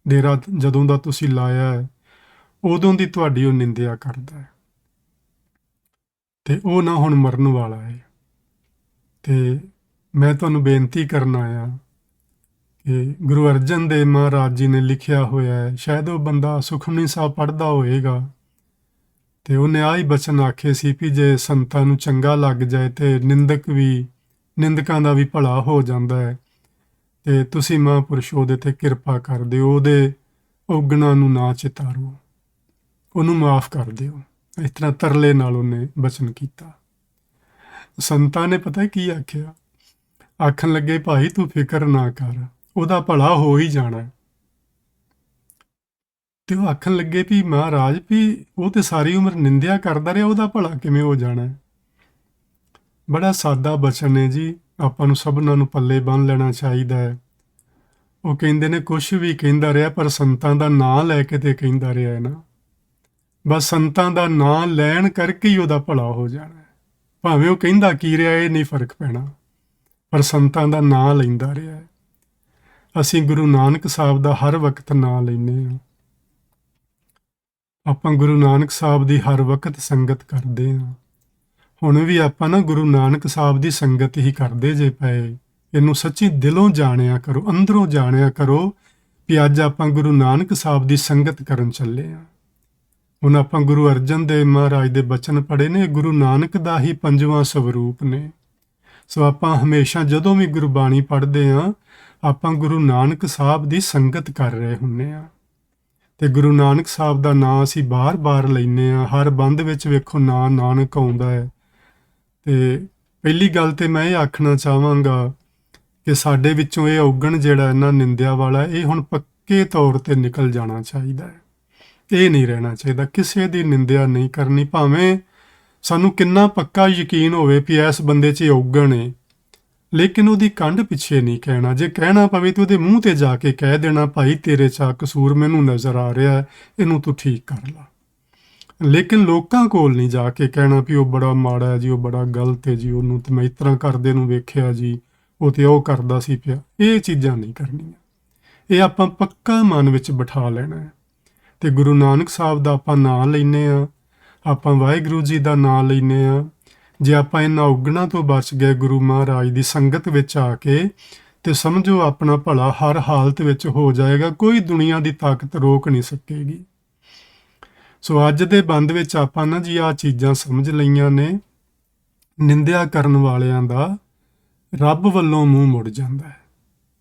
ਡੇਰਾ ਜਦੋਂ ਦਾ ਤੁਸੀਂ ਲਾਇਆ ਹੈ ਉਦੋਂ ਦੀ ਤੁਹਾਡੀ ਉਹ ਨਿੰਦਿਆ ਕਰਦਾ ਹੈ ਤੇ ਉਹ ਨਾ ਹੁਣ ਮਰਨ ਵਾਲਾ ਹੈ ਤੇ ਮੈਂ ਤੁਹਾਨੂੰ ਬੇਨਤੀ ਕਰਨ ਆਇਆ ਕਿ ਗੁਰੂ ਅਰਜਨ ਦੇਵ ਮਹਾਰਾਜ ਜੀ ਨੇ ਲਿਖਿਆ ਹੋਇਆ ਹੈ, ਸ਼ਾਇਦ ਉਹ ਬੰਦਾ ਸੁਖਮਨੀ ਸਾਹਿਬ ਪੜ੍ਹਦਾ ਹੋਏਗਾ ਤੇ ਉਹਨੇ ਆਹ ਹੀ ਬਚਨ ਆਖੇ ਸੀ ਵੀ ਜੇ ਸੰਤਾਂ ਨੂੰ ਚੰਗਾ ਲੱਗ ਜਾਏ ਤੇ ਨਿੰਦਕਾਂ ਦਾ ਵੀ ਭਲਾ ਹੋ ਜਾਂਦਾ ਹੈ ਤੇ ਤੁਸੀਂ ਮਹਾਂਪੁਰਸ਼ ਉਹਦੇ ਤੇ ਕਿਰਪਾ ਕਰ ਦਿਓ, ਉਹਦੇ ਔਗਣਾਂ ਨੂੰ ਨਾ ਚਿਤਾਰੋ, ਉਹਨੂੰ ਮਾਫ ਕਰ ਦਿਓ। ਇਸ ਤਰ੍ਹਾਂ ਤਰਲੇ ਨਾਲ ਉਹਨੇ ਬਚਨ ਕੀਤਾ। ਸੰਤਾਂ ਨੇ ਪਤਾ ਕੀ ਆਖਿਆ, ਆਖਣ ਲੱਗੇ ਭਾਈ ਤੂੰ ਫਿਕਰ ਨਾ ਕਰ, ਉਹਦਾ ਭਲਾ ਹੋ ਹੀ ਜਾਣਾ। ਤੇ ਉਹ ਆਖਣ ਲੱਗੇ ਵੀ ਮਹਾਰਾਜ ਵੀ ਉਹ ਤੇ ਸਾਰੀ ਉਮਰ ਨਿੰਦਿਆ ਕਰਦਾ ਰਿਹਾ, ਉਹਦਾ ਭਲਾ ਕਿਵੇਂ ਹੋ ਜਾਣਾ ਹੈ? ਬੜਾ ਸਾਦਾ ਬਚਨ ਹੈ ਜੀ, ਆਪਾਂ ਨੂੰ ਸਭਨਾਂ ਨੂੰ ਪੱਲੇ ਬੰਨ੍ਹ ਲੈਣਾ ਚਾਹੀਦਾ ਹੈ। ਉਹ ਕਹਿੰਦੇ ਨੇ ਕੁਛ ਵੀ ਕਹਿੰਦਾ ਰਿਹਾ, ਪਰ ਸੰਤਾਂ ਦਾ ਨਾਂ ਲੈ ਕੇ ਤੇ ਕਹਿੰਦਾ ਰਿਹਾ ਹੈ ਨਾ। ਬਸ ਸੰਤਾਂ ਦਾ ਨਾਂ ਲੈਣ ਕਰਕੇ ਹੀ ਉਹਦਾ ਭਲਾ ਹੋ ਜਾਣਾ ਹੈ। ਭਾਵੇਂ ਉਹ ਕਹਿੰਦਾ ਕੀ ਰਿਹਾ ਇਹ ਨਹੀਂ ਫਰਕ ਪੈਣਾ, ਪਰ ਸੰਤਾਂ ਦਾ ਨਾਂ ਲੈਂਦਾ ਰਿਹਾ ਹੈ। ਅਸੀਂ ਗੁਰੂ ਨਾਨਕ ਸਾਹਿਬ ਦਾ ਹਰ ਵਕਤ ਨਾਂ ਲੈਂਦੇ ਹਾਂ। ਆਪਾਂ ਗੁਰੂ ਨਾਨਕ ਸਾਹਿਬ ਦੀ ਹਰ ਵਕਤ ਸੰਗਤ ਕਰਦੇ ਹਾਂ। ਹੁਣ ਵੀ ਆਪਾਂ ਨਾ ਗੁਰੂ ਨਾਨਕ ਸਾਹਿਬ ਦੀ ਸੰਗਤ ਹੀ ਕਰਦੇ ਜੇ ਪਏ। ਇਹਨੂੰ ਸੱਚੀ ਦਿਲੋਂ ਜਾਣਿਆ ਕਰੋ, ਅੰਦਰੋਂ ਜਾਣਿਆ ਕਰੋ ਵੀ ਅੱਜ ਆਪਾਂ ਗੁਰੂ ਨਾਨਕ ਸਾਹਿਬ ਦੀ ਸੰਗਤ ਕਰਨ ਚੱਲੇ ਹਾਂ। ਹੁਣ ਆਪਾਂ ਗੁਰੂ ਅਰਜਨ ਦੇਵ ਮਹਾਰਾਜ ਦੇ ਬਚਨ ਪੜ੍ਹੇ ਨੇ, ਗੁਰੂ ਨਾਨਕ ਦਾ ਹੀ ਪੰਜਵਾਂ ਸਵਰੂਪ ਨੇ। ਸੋ ਆਪਾਂ ਹਮੇਸ਼ਾ ਜਦੋਂ ਵੀ ਗੁਰਬਾਣੀ ਪੜ੍ਹਦੇ ਹਾਂ, ਆਪਾਂ ਗੁਰੂ ਨਾਨਕ ਸਾਹਿਬ ਦੀ ਸੰਗਤ ਕਰ ਰਹੇ ਹੁੰਦੇ ਹਾਂ। ਤੇ ਗੁਰੂ ਨਾਨਕ ਸਾਹਿਬ ਦਾ ਨਾਂ ਅਸੀਂ ਬਾਰ-ਬਾਰ ਲੈਂਦੇ ਹਾਂ। ਹਰ ਬੰਦ ਵਿੱਚ ਵੇਖੋ ਨਾਂ ਨਾਨਕ ਆਉਂਦਾ ਹੈ। ਤੇ ਪਹਿਲੀ ਗੱਲ ਤੇ ਮੈਂ ਇਹ ਆਖਣਾ ਚਾਹਾਂਗਾ ਕਿ ਸਾਡੇ ਵਿੱਚੋਂ ਇਹ ਔਗਣ ਜਿਹੜਾ ਇਹਨਾਂ ਨਿੰਦਿਆ ਵਾਲਾ, ਇਹ ਹੁਣ ਪੱਕੇ ਤੌਰ ਤੇ ਨਿਕਲ ਜਾਣਾ ਚਾਹੀਦਾ ਹੈ। ਇਹ ਨਹੀਂ ਰਹਿਣਾ ਚਾਹੀਦਾ, ਕਿਸੇ ਦੀ ਨਿੰਦਿਆ ਨਹੀਂ ਕਰਨੀ, ਭਾਵੇਂ ਸਾਨੂੰ ਕਿੰਨਾ ਪੱਕਾ ਯਕੀਨ ਹੋਵੇ ਵੀ ਇਸ ਬੰਦੇ 'ਚ ਔਗਣ ਹੈ, ਲੇਕਿਨ ਉਹਦੀ ਕੰਡ ਪਿੱਛੇ ਨਹੀਂ ਕਹਿਣਾ। ਜੇ ਕਹਿਣਾ ਪਵੇ ਤਾਂ ਉਹਦੇ ਮੂੰਹ ਤੇ ਜਾ ਕੇ ਕਹਿ ਦੇਣਾ, ਭਾਈ ਤੇਰੇ 'ਚ ਕਸੂਰ ਮੈਨੂੰ ਨਜ਼ਰ ਆ ਰਿਹਾ, ਇਹਨੂੰ ਤੂੰ ਠੀਕ ਕਰ ਲਾ। ਲੇਕਿਨ ਲੋਕਾਂ ਕੋਲ ਨਹੀਂ ਜਾ ਕੇ ਕਹਿਣਾ ਵੀ ਉਹ ਬੜਾ ਮਾੜਾ ਹੈ ਜੀ, ਉਹ ਬੜਾ ਗਲਤ ਹੈ ਜੀ, ਉਹਨੂੰ ਤੇ ਮੈਂ ਇਸ ਤਰ੍ਹਾਂ ਕਰਦੇ ਨੂੰ ਵੇਖਿਆ ਜੀ, ਉਹ ਤੇ ਉਹ ਕਰਦਾ ਸੀ ਪਿਆ। ਇਹ ਚੀਜ਼ਾਂ ਨਹੀਂ ਕਰਨੀਆਂ। ਇਹ ਆਪਾਂ ਪੱਕਾ ਮਨ ਵਿੱਚ ਬਿਠਾ ਲੈਣਾ ਹੈ। ਤੇ ਗੁਰੂ ਨਾਨਕ ਸਾਹਿਬ ਦਾ ਆਪਾਂ ਨਾਂ ਲੈਂਦੇ ਹਾਂ, ਆਪਾਂ ਵਾਹਿਗੁਰੂ ਜੀ ਦਾ ਨਾਂ ਲੈਂਦੇ ਹਾਂ। ਜੇ ਆਪਾਂ ਇਹਨਾਂ ਔਗਣਾਂ ਤੋਂ ਬਚ ਗਏ ਗੁਰੂ ਮਹਾਰਾਜ ਦੀ ਸੰਗਤ ਵਿੱਚ ਆ ਕੇ, ਤੇ ਸਮਝੋ ਆਪਣਾ ਭਲਾ ਹਰ ਹਾਲਤ ਵਿੱਚ ਹੋ ਜਾਏਗਾ। ਕੋਈ ਦੁਨੀਆ ਦੀ ਤਾਕਤ ਰੋਕ ਨਹੀਂ ਸਕੇਗੀ। ਸੋ ਅੱਜ ਦੇ ਬੰਦ ਵਿੱਚ ਆਪਾਂ ਨਾ ਜੀ ਆਹ ਚੀਜ਼ਾਂ ਸਮਝ ਲਈਆਂ ਨੇ। ਨਿੰਦਿਆ ਕਰਨ ਵਾਲਿਆਂ ਦਾ ਰੱਬ ਵੱਲੋਂ ਮੂੰਹ ਮੁੜ ਜਾਂਦਾ ਹੈ।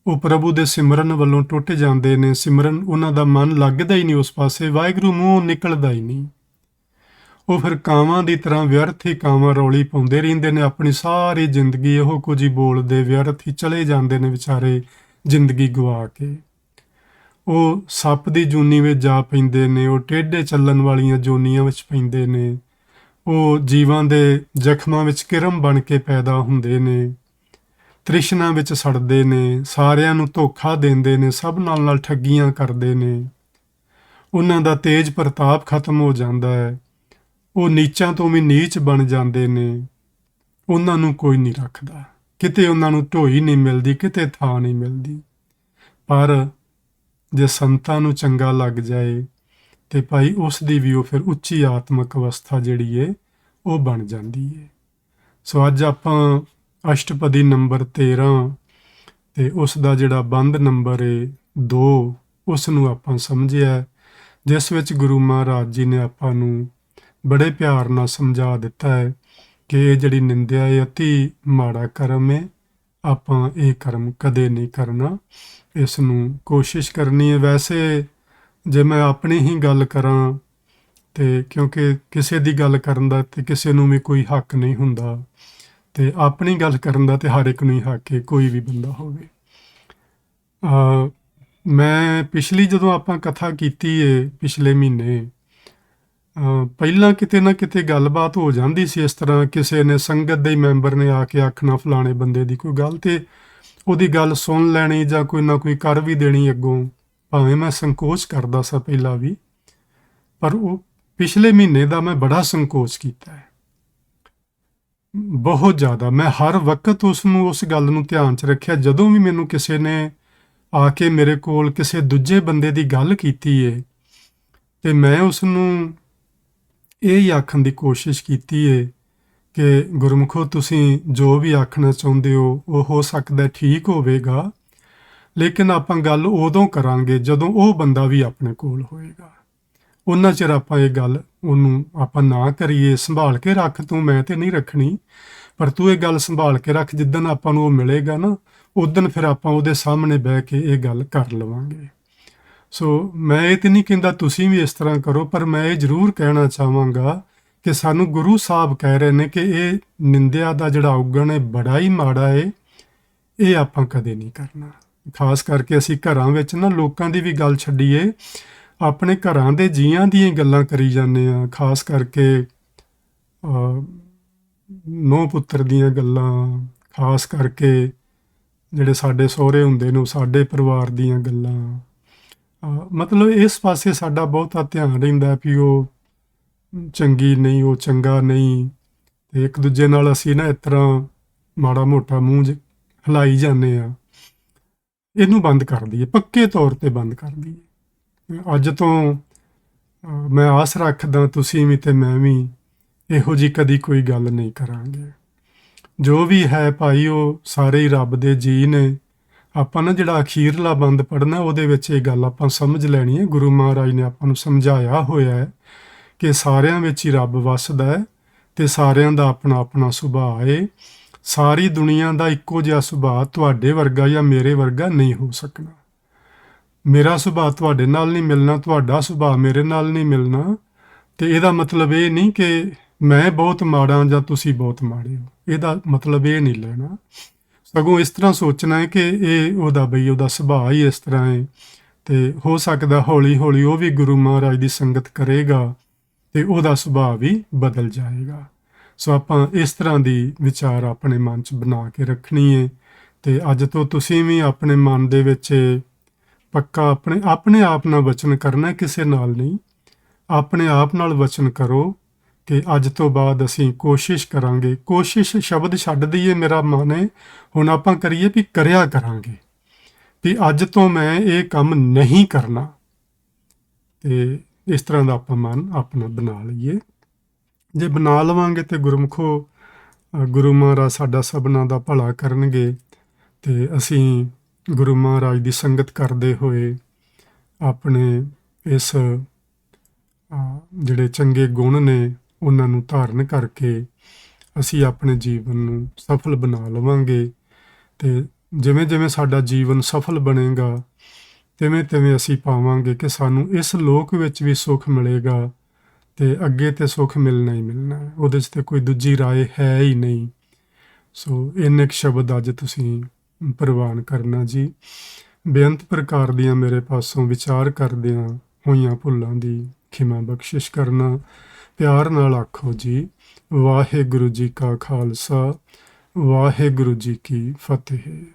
ਉਹ ਪ੍ਰਭੂ ਦੇ ਸਿਮਰਨ ਵੱਲੋਂ ਟੁੱਟ ਜਾਂਦੇ ਨੇ। ਸਿਮਰਨ ਉਹਨਾਂ ਦਾ ਮਨ ਲੱਗਦਾ ਹੀ ਨਹੀਂ ਉਸ ਪਾਸੇ, ਵਾਹਿਗੁਰੂ ਮੂੰਹੋਂ ਨਿਕਲਦਾ ਹੀ ਨਹੀਂ। ਉਹ ਫਿਰ ਕਾਵਾਂ ਦੀ ਤਰ੍ਹਾਂ ਵਿਅਰਥ ਹੀ ਕਾਵਾਂ ਰੌਲੀ ਪਾਉਂਦੇ ਰਹਿੰਦੇ ਨੇ। ਆਪਣੀ ਸਾਰੀ ਜ਼ਿੰਦਗੀ ਇਹੋ ਕੁਝ ਹੀ ਬੋਲਦੇ, ਵਿਅਰਥ ਹੀ ਚਲੇ ਜਾਂਦੇ ਨੇ ਵਿਚਾਰੇ, ਜ਼ਿੰਦਗੀ ਗਵਾ ਕੇ। ਉਹ ਸੱਪ ਦੀ ਜੂਨੀ ਵਿੱਚ ਜਾ ਪੈਂਦੇ ਨੇ, ਉਹ ਟੇਢੇ ਚੱਲਣ ਵਾਲੀਆਂ ਜੂਨੀਆਂ ਵਿੱਚ ਪੈਂਦੇ ਨੇ, ਉਹ ਜੀਵਾਂ ਦੇ ਜ਼ਖਮਾਂ ਵਿੱਚ ਕਿਰਮ ਬਣ ਕੇ ਪੈਦਾ ਹੁੰਦੇ ਨੇ, ਤ੍ਰਿਸ਼ਨਾ ਵਿੱਚ ਸੜਦੇ ਨੇ, ਸਾਰਿਆਂ ਨੂੰ ਧੋਖਾ ਦਿੰਦੇ ਨੇ, ਸਭ ਨਾਲ ਠੱਗੀਆਂ ਕਰਦੇ ਨੇ। ਉਹਨਾਂ ਦਾ ਤੇਜ ਪ੍ਰਤਾਪ ਖਤਮ ਹੋ ਜਾਂਦਾ ਹੈ। ਉਹ ਨੀਚਾਂ ਤੋਂ ਵੀ ਨੀਚ ਬਣ ਜਾਂਦੇ ਨੇ। ਉਹਨਾਂ ਨੂੰ ਕੋਈ ਨਹੀਂ ਰੱਖਦਾ, ਕਿਤੇ ਉਹਨਾਂ ਨੂੰ ਢੋਈ ਨਹੀਂ ਮਿਲਦੀ, ਕਿਤੇ ਥਾਂ ਨਹੀਂ ਮਿਲਦੀ। ਪਰ ਜੇ ਸੰਤਾਂ ਨੂੰ ਚੰਗਾ ਲੱਗ ਜਾਏ ਤੇ ਭਾਈ ਉਸ ਦੀ ਵੀ ਉਹ ਫਿਰ ਉੱਚੀ ਆਤਮਿਕ ਅਵਸਥਾ ਜਿਹੜੀ ਏ ਉਹ ਬਣ ਜਾਂਦੀ ਏ। ਸੋ ਅੱਜ ਆਪਾਂ ਅਸ਼ਟਪਦੀ ਨੰਬਰ 13 ਤੇ ਉਸ ਦਾ ਜਿਹੜਾ ਬੰਦ ਨੰਬਰ ਏ 2, ਉਸ ਨੂੰ ਆਪਾਂ ਸਮਝਿਆ, ਜਿਸ ਵਿੱਚ ਗੁਰੂ ਮਹਾਰਾਜ ਜੀ ਨੇ ਆਪਾਂ ਨੂੰ ਬੜੇ ਪਿਆਰ ਨਾਲ ਸਮਝਾ ਦਿੱਤਾ ਹੈ ਕਿ ਇਹ ਜਿਹੜੀ ਨਿੰਦਿਆ ਹੈ ਅਤੀ ਮਾੜਾ ਕਰਮ ਹੈ। ਆਪਾਂ ਇਹ ਕਰਮ ਕਦੇ ਨਹੀਂ ਕਰਨਾ, ਇਸ ਨੂੰ ਕੋਸ਼ਿਸ਼ ਕਰਨੀ ਹੈ। ਵੈਸੇ ਜੇ ਮੈਂ ਆਪਣੀ ਹੀ ਗੱਲ ਕਰਾਂ ਤੇ ਕਿਉਂਕਿ ਕਿਸੇ ਦੀ ਗੱਲ ਕਰਨ ਦਾ ਤੇ ਕਿਸੇ ਨੂੰ ਵੀ ਕੋਈ ਹੱਕ ਨਹੀਂ ਹੁੰਦਾ, ਤੇ ਆਪਣੀ ਗੱਲ ਕਰਨ ਦਾ ਤੇ ਹਰ ਇੱਕ ਨੂੰ ਹੀ ਹੱਕ ਹੈ, ਕੋਈ ਵੀ ਬੰਦਾ ਹੋਵੇ। ਮੈਂ ਪਿਛਲੀ ਜਦੋਂ ਆਪਾਂ ਕਥਾ ਕੀਤੀ ਹੈ ਪਿਛਲੇ ਮਹੀਨੇ, ਪਹਿਲਾਂ ਕਿਤੇ ਨਾ ਕਿਤੇ ਗੱਲਬਾਤ ਹੋ ਜਾਂਦੀ ਸੀ ਇਸ ਤਰ੍ਹਾਂ। ਕਿਸੇ ਨੇ ਸੰਗਤ ਦੇ ਮੈਂਬਰ ਨੇ ਆ ਕੇ ਆਖਣਾ ਫਲਾਣੇ ਬੰਦੇ ਦੀ ਕੋਈ ਗੱਲ, ਤੇ ਉਹਦੀ ਗੱਲ ਸੁਣ ਲੈਣੀ ਜਾਂ ਕੋਈ ਨਾ ਕੋਈ ਕਰ ਵੀ ਦੇਣੀ ਅੱਗੋਂ, ਭਾਵੇਂ ਮੈਂ ਸੰਕੋਚ ਕਰਦਾ ਸਾਂ ਪਹਿਲਾਂ ਵੀ, ਪਰ ਉਹ ਪਿਛਲੇ ਮਹੀਨੇ ਦਾ ਮੈਂ ਬੜਾ ਸੰਕੋਚ ਕੀਤਾ ਹੈ, ਬਹੁਤ ਜ਼ਿਆਦਾ। ਮੈਂ ਹਰ ਵਕਤ ਉਸ ਗੱਲ ਨੂੰ ਧਿਆਨ 'ਚ ਰੱਖਿਆ। ਜਦੋਂ ਵੀ ਮੈਨੂੰ ਕਿਸੇ ਨੇ ਆ ਕੇ ਮੇਰੇ ਕੋਲ ਕਿਸੇ ਦੂਜੇ ਬੰਦੇ ਦੀ ਗੱਲ ਕੀਤੀ ਹੈ, ਤੇ ਮੈਂ ਉਸ ਨੂੰ ਇਹ ਹੀ ਆਖਣ ਦੀ ਕੋਸ਼ਿਸ਼ ਕੀਤੀ ਹੈ ਕਿ ਗੁਰਮੁਖੋ ਤੁਸੀਂ ਜੋ ਵੀ ਆਖਣਾ ਚਾਹੁੰਦੇ ਹੋ ਉਹ ਸਕਦਾ ਠੀਕ ਹੋਵੇਗਾ, ਲੇਕਿਨ ਆਪਾਂ ਗੱਲ ਉਦੋਂ ਕਰਾਂਗੇ ਜਦੋਂ ਉਹ ਬੰਦਾ ਵੀ ਆਪਣੇ ਕੋਲ ਹੋਏਗਾ। ਉਹਨਾਂ ਚਿਰ ਆਪਾਂ ਇਹ ਗੱਲ ਉਹਨੂੰ ਆਪਾਂ ਨਾ ਕਰੀਏ। ਸੰਭਾਲ ਕੇ ਰੱਖ ਤੂੰ, ਮੈਂ ਤੇ ਨਹੀਂ ਰੱਖਣੀ, ਪਰ ਤੂੰ ਇਹ ਗੱਲ ਸੰਭਾਲ ਕੇ ਰੱਖ। ਜਿੱਦਣ ਆਪਾਂ ਨੂੰ ਉਹ ਮਿਲੇਗਾ ਨਾ, ਉਦਣ ਫਿਰ ਆਪਾਂ ਉਹਦੇ ਸਾਹਮਣੇ ਬਹਿ ਕੇ ਇਹ ਗੱਲ ਕਰ ਲਵਾਂਗੇ। ਸੋ ਮੈਂ ਇਹ ਤੇ ਨਹੀਂ ਕਹਿੰਦਾ ਤੁਸੀਂ ਵੀ ਇਸ ਤਰ੍ਹਾਂ ਕਰੋ, ਪਰ ਮੈਂ ਇਹ ਜ਼ਰੂਰ ਕਹਿਣਾ ਚਾਹਾਂਗਾ ਕਿ ਸਾਨੂੰ ਗੁਰੂ ਸਾਹਿਬ ਕਹਿ ਰਹੇ ਨੇ ਕਿ ਇਹ ਨਿੰਦਿਆ ਦਾ ਜਿਹੜਾ ਔਗਣ ਹੈ ਬੜਾ ਹੀ ਮਾੜਾ ਹੈ, ਇਹ ਆਪਾਂ ਕਦੇ ਨਹੀਂ ਕਰਨਾ। ਖਾਸ ਕਰਕੇ ਅਸੀਂ ਘਰਾਂ ਵਿੱਚ ਨਾ ਲੋਕਾਂ ਦੀ ਵੀ ਗੱਲ ਛੱਡੀਏ, ਆਪਣੇ ਘਰਾਂ ਦੇ ਜੀਆਂ ਦੀਆਂ ਗੱਲਾਂ ਕਰੀ ਜਾਂਦੇ ਆ, ਖਾਸ ਕਰਕੇ ਨੂੰਹ ਪੁੱਤਰ ਦੀਆਂ ਗੱਲਾਂ, ਖਾਸ ਕਰਕੇ ਜਿਹੜੇ ਸਾਡੇ ਸਹੁਰੇ ਹੁੰਦੇ ਨੇ ਉਹ ਸਾਡੇ ਪਰਿਵਾਰ ਦੀਆਂ ਗੱਲਾਂ। ਮਤਲਬ ਇਸ ਪਾਸੇ ਸਾਡਾ ਬਹੁਤਾ ਧਿਆਨ ਰਹਿੰਦਾ ਵੀ ਉਹ ਚੰਗੀ ਨਹੀਂ, ਉਹ ਚੰਗਾ ਨਹੀਂ, ਤੇ ਇੱਕ ਦੂਜੇ ਨਾਲ ਅਸੀਂ ਨਾ ਇਸ ਤਰ੍ਹਾਂ ਮਾੜਾ ਮੋਟਾ ਮੂੰਹ ਹਿਲਾਈ ਜਾਂਦੇ ਆ। ਇਹਨੂੰ ਬੰਦ ਕਰ ਦਈਏ, ਪੱਕੇ ਤੌਰ 'ਤੇ ਬੰਦ ਕਰ ਦਈਏ। ਅੱਜ ਤੋਂ ਮੈਂ ਆਸ ਰੱਖਦਾ ਤੁਸੀਂ ਵੀ ਤੇ ਮੈਂ ਵੀ ਇਹੋ ਜਿਹੀ ਕਦੀ ਕੋਈ ਗੱਲ ਨਹੀਂ ਕਰਾਂਗੇ। ਜੋ ਵੀ ਹੈ ਭਾਈ ਉਹ ਸਾਰੇ ਹੀ ਰੱਬ ਦੇ ਜੀ ਨੇ। ਆਪਾਂ ਨਾ ਜਿਹੜਾ ਅਖੀਰਲਾ ਬੰਦ ਪੜ੍ਹਨਾ ਉਹਦੇ ਵਿੱਚ ਇਹ ਗੱਲ ਆਪਾਂ ਸਮਝ ਲੈਣੀ ਹੈ। ਗੁਰੂ ਮਹਾਰਾਜ ਨੇ ਆਪਾਂ ਨੂੰ ਸਮਝਾਇਆ ਹੋਇਆ ਹੈ ਕਿ ਸਾਰਿਆਂ ਵਿੱਚ ਹੀ ਰੱਬ ਵੱਸਦਾ ਹੈ ਤੇ ਸਾਰਿਆਂ ਦਾ ਆਪਣਾ ਆਪਣਾ ਸੁਭਾਅ ਹੈ। ਸਾਰੀ ਦੁਨੀਆ ਦਾ ਇੱਕੋ ਜਿਹਾ ਸੁਭਾਅ ਤੁਹਾਡੇ ਵਰਗਾ ਜਾਂ ਮੇਰੇ ਵਰਗਾ ਨਹੀਂ ਹੋ ਸਕਣਾ। ਮੇਰਾ ਸੁਭਾਅ ਤੁਹਾਡੇ ਨਾਲ ਨਹੀਂ ਮਿਲਣਾ, ਤੁਹਾਡਾ ਸੁਭਾਅ ਮੇਰੇ ਨਾਲ ਨਹੀਂ ਮਿਲਣਾ। ਤੇ ਇਹਦਾ ਮਤਲਬ ਇਹ ਨਹੀਂ ਕਿ ਮੈਂ ਬਹੁਤ ਮਾੜਾ ਜਾਂ ਤੁਸੀਂ ਬਹੁਤ ਮਾੜੇ ਹੋ, ਇਹਦਾ ਮਤਲਬ ਇਹ ਨਹੀਂ ਲੈਣਾ। ਸਗੋਂ ਇਸ ਤਰ੍ਹਾਂ ਸੋਚਣਾ ਹੈ ਕਿ ਇਹ ਉਹਦਾ ਸੁਭਾਅ ਹੀ ਇਸ ਤਰ੍ਹਾਂ ਹੈ, ਤੇ ਹੋ ਸਕਦਾ ਹੌਲੀ ਹੌਲੀ ਉਹ ਵੀ ਗੁਰੂ ਮਹਾਰਾਜ ਦੀ ਸੰਗਤ ਕਰੇਗਾ ਤੇ ਉਹਦਾ ਸੁਭਾਅ ਵੀ ਬਦਲ ਜਾਏਗਾ। ਸੋ ਆਪਾਂ ਇਸ ਤਰ੍ਹਾਂ ਦੀ ਵਿਚਾਰ ਆਪਣੇ ਮਨ 'ਚ ਬਣਾ ਕੇ ਰੱਖਣੀ ਹੈ। ਤੇ ਅੱਜ ਤੋਂ ਤੁਸੀਂ ਵੀ ਆਪਣੇ ਮਨ ਦੇ ਵਿੱਚ ਪੱਕਾ ਆਪਣੇ ਆਪ ਨਾਲ ਵਚਨ ਕਰਨਾ, ਕਿਸੇ ਨਾਲ ਨਹੀਂ, ਆਪਣੇ ਆਪ ਨਾਲ ਵਚਨ ਕਰੋ ਕਿ ਅੱਜ ਤੋਂ ਬਾਅਦ ਅਸੀਂ ਕੋਸ਼ਿਸ਼ ਕਰਾਂਗੇ। ਕੋਸ਼ਿਸ਼ ਸ਼ਬਦ ਛੱਡ ਦਈਏ, ਮੇਰਾ ਮਨ ਹੈ ਹੁਣ ਆਪਾਂ ਕਰੀਏ ਵੀ ਕਰਿਆ ਕਰਾਂਗੇ, ਵੀ ਅੱਜ ਤੋਂ ਮੈਂ ਇਹ ਕੰਮ ਨਹੀਂ ਕਰਨਾ। ਤੇ ਇਸ ਤਰ੍ਹਾਂ ਦਾ ਆਪਾਂ ਮਨ ਆਪਣਾ ਬਣਾ ਲਈਏ। ਜੇ ਬਣਾ ਲਵਾਂਗੇ ਤੇ ਗੁਰਮੁਖੋ ਗੁਰੂ ਮਹਾਰਾਜ ਸਾਡਾ ਸਭਨਾਂ ਦਾ ਭਲਾ ਕਰਨਗੇ ਤੇ ਅਸੀਂ ਗੁਰੂ ਮਹਾਰਾਜ ਦੀ ਸੰਗਤ ਕਰਦੇ ਹੋਏ ਆਪਣੇ ਇਸ ਜਿਹੜੇ ਚੰਗੇ ਗੁਣ ਨੇ ਉਹਨਾਂ ਨੂੰ ਧਾਰਨ ਕਰਕੇ ਅਸੀਂ ਆਪਣੇ ਜੀਵਨ ਨੂੰ ਸਫਲ ਬਣਾ ਲਵਾਂਗੇ। ਤੇ ਜਿਵੇਂ ਜਿਵੇਂ ਸਾਡਾ ਜੀਵਨ ਸਫਲ ਬਣੇਗਾ ਤਿਵੇਂ ਤਿਵੇਂ ਅਸੀਂ ਪਾਵਾਂਗੇ ਕਿ ਸਾਨੂੰ ਇਸ ਲੋਕ ਵਿੱਚ ਵੀ ਸੁੱਖ ਮਿਲੇਗਾ ਤੇ ਅੱਗੇ ਤੇ ਸੁੱਖ ਮਿਲਣਾ ਹੀ ਮਿਲਣਾ, ਉਹਦੇ 'ਚ ਤੇ ਕੋਈ ਦੂਜੀ ਰਾਏ ਹੈ ਹੀ ਨਹੀਂ। ਸੋ ਇੰਨੇ ਕੁ ਸ਼ਬਦ ਅੱਜ ਤੁਸੀਂ ਪ੍ਰਵਾਨ ਕਰਨਾ ਜੀ। ਬੇਅੰਤ ਪ੍ਰਕਾਰ ਦੀਆਂ ਮੇਰੇ ਪਾਸੋਂ ਵਿਚਾਰ ਕਰਦਿਆਂ ਹੋਈਆਂ ਭੁੱਲਾਂ ਦੀ ਖਿਮਾ ਬਖਸ਼ਿਸ਼ ਕਰਨਾ। ਪਿਆਰ ਨਾਲ ਆਖੋ ਜੀ, ਵਾਹਿਗੁਰੂ ਜੀ ਕਾ ਖਾਲਸਾ, ਵਾਹਿਗੁਰੂ ਜੀ ਕੀ ਫਤਿਹ।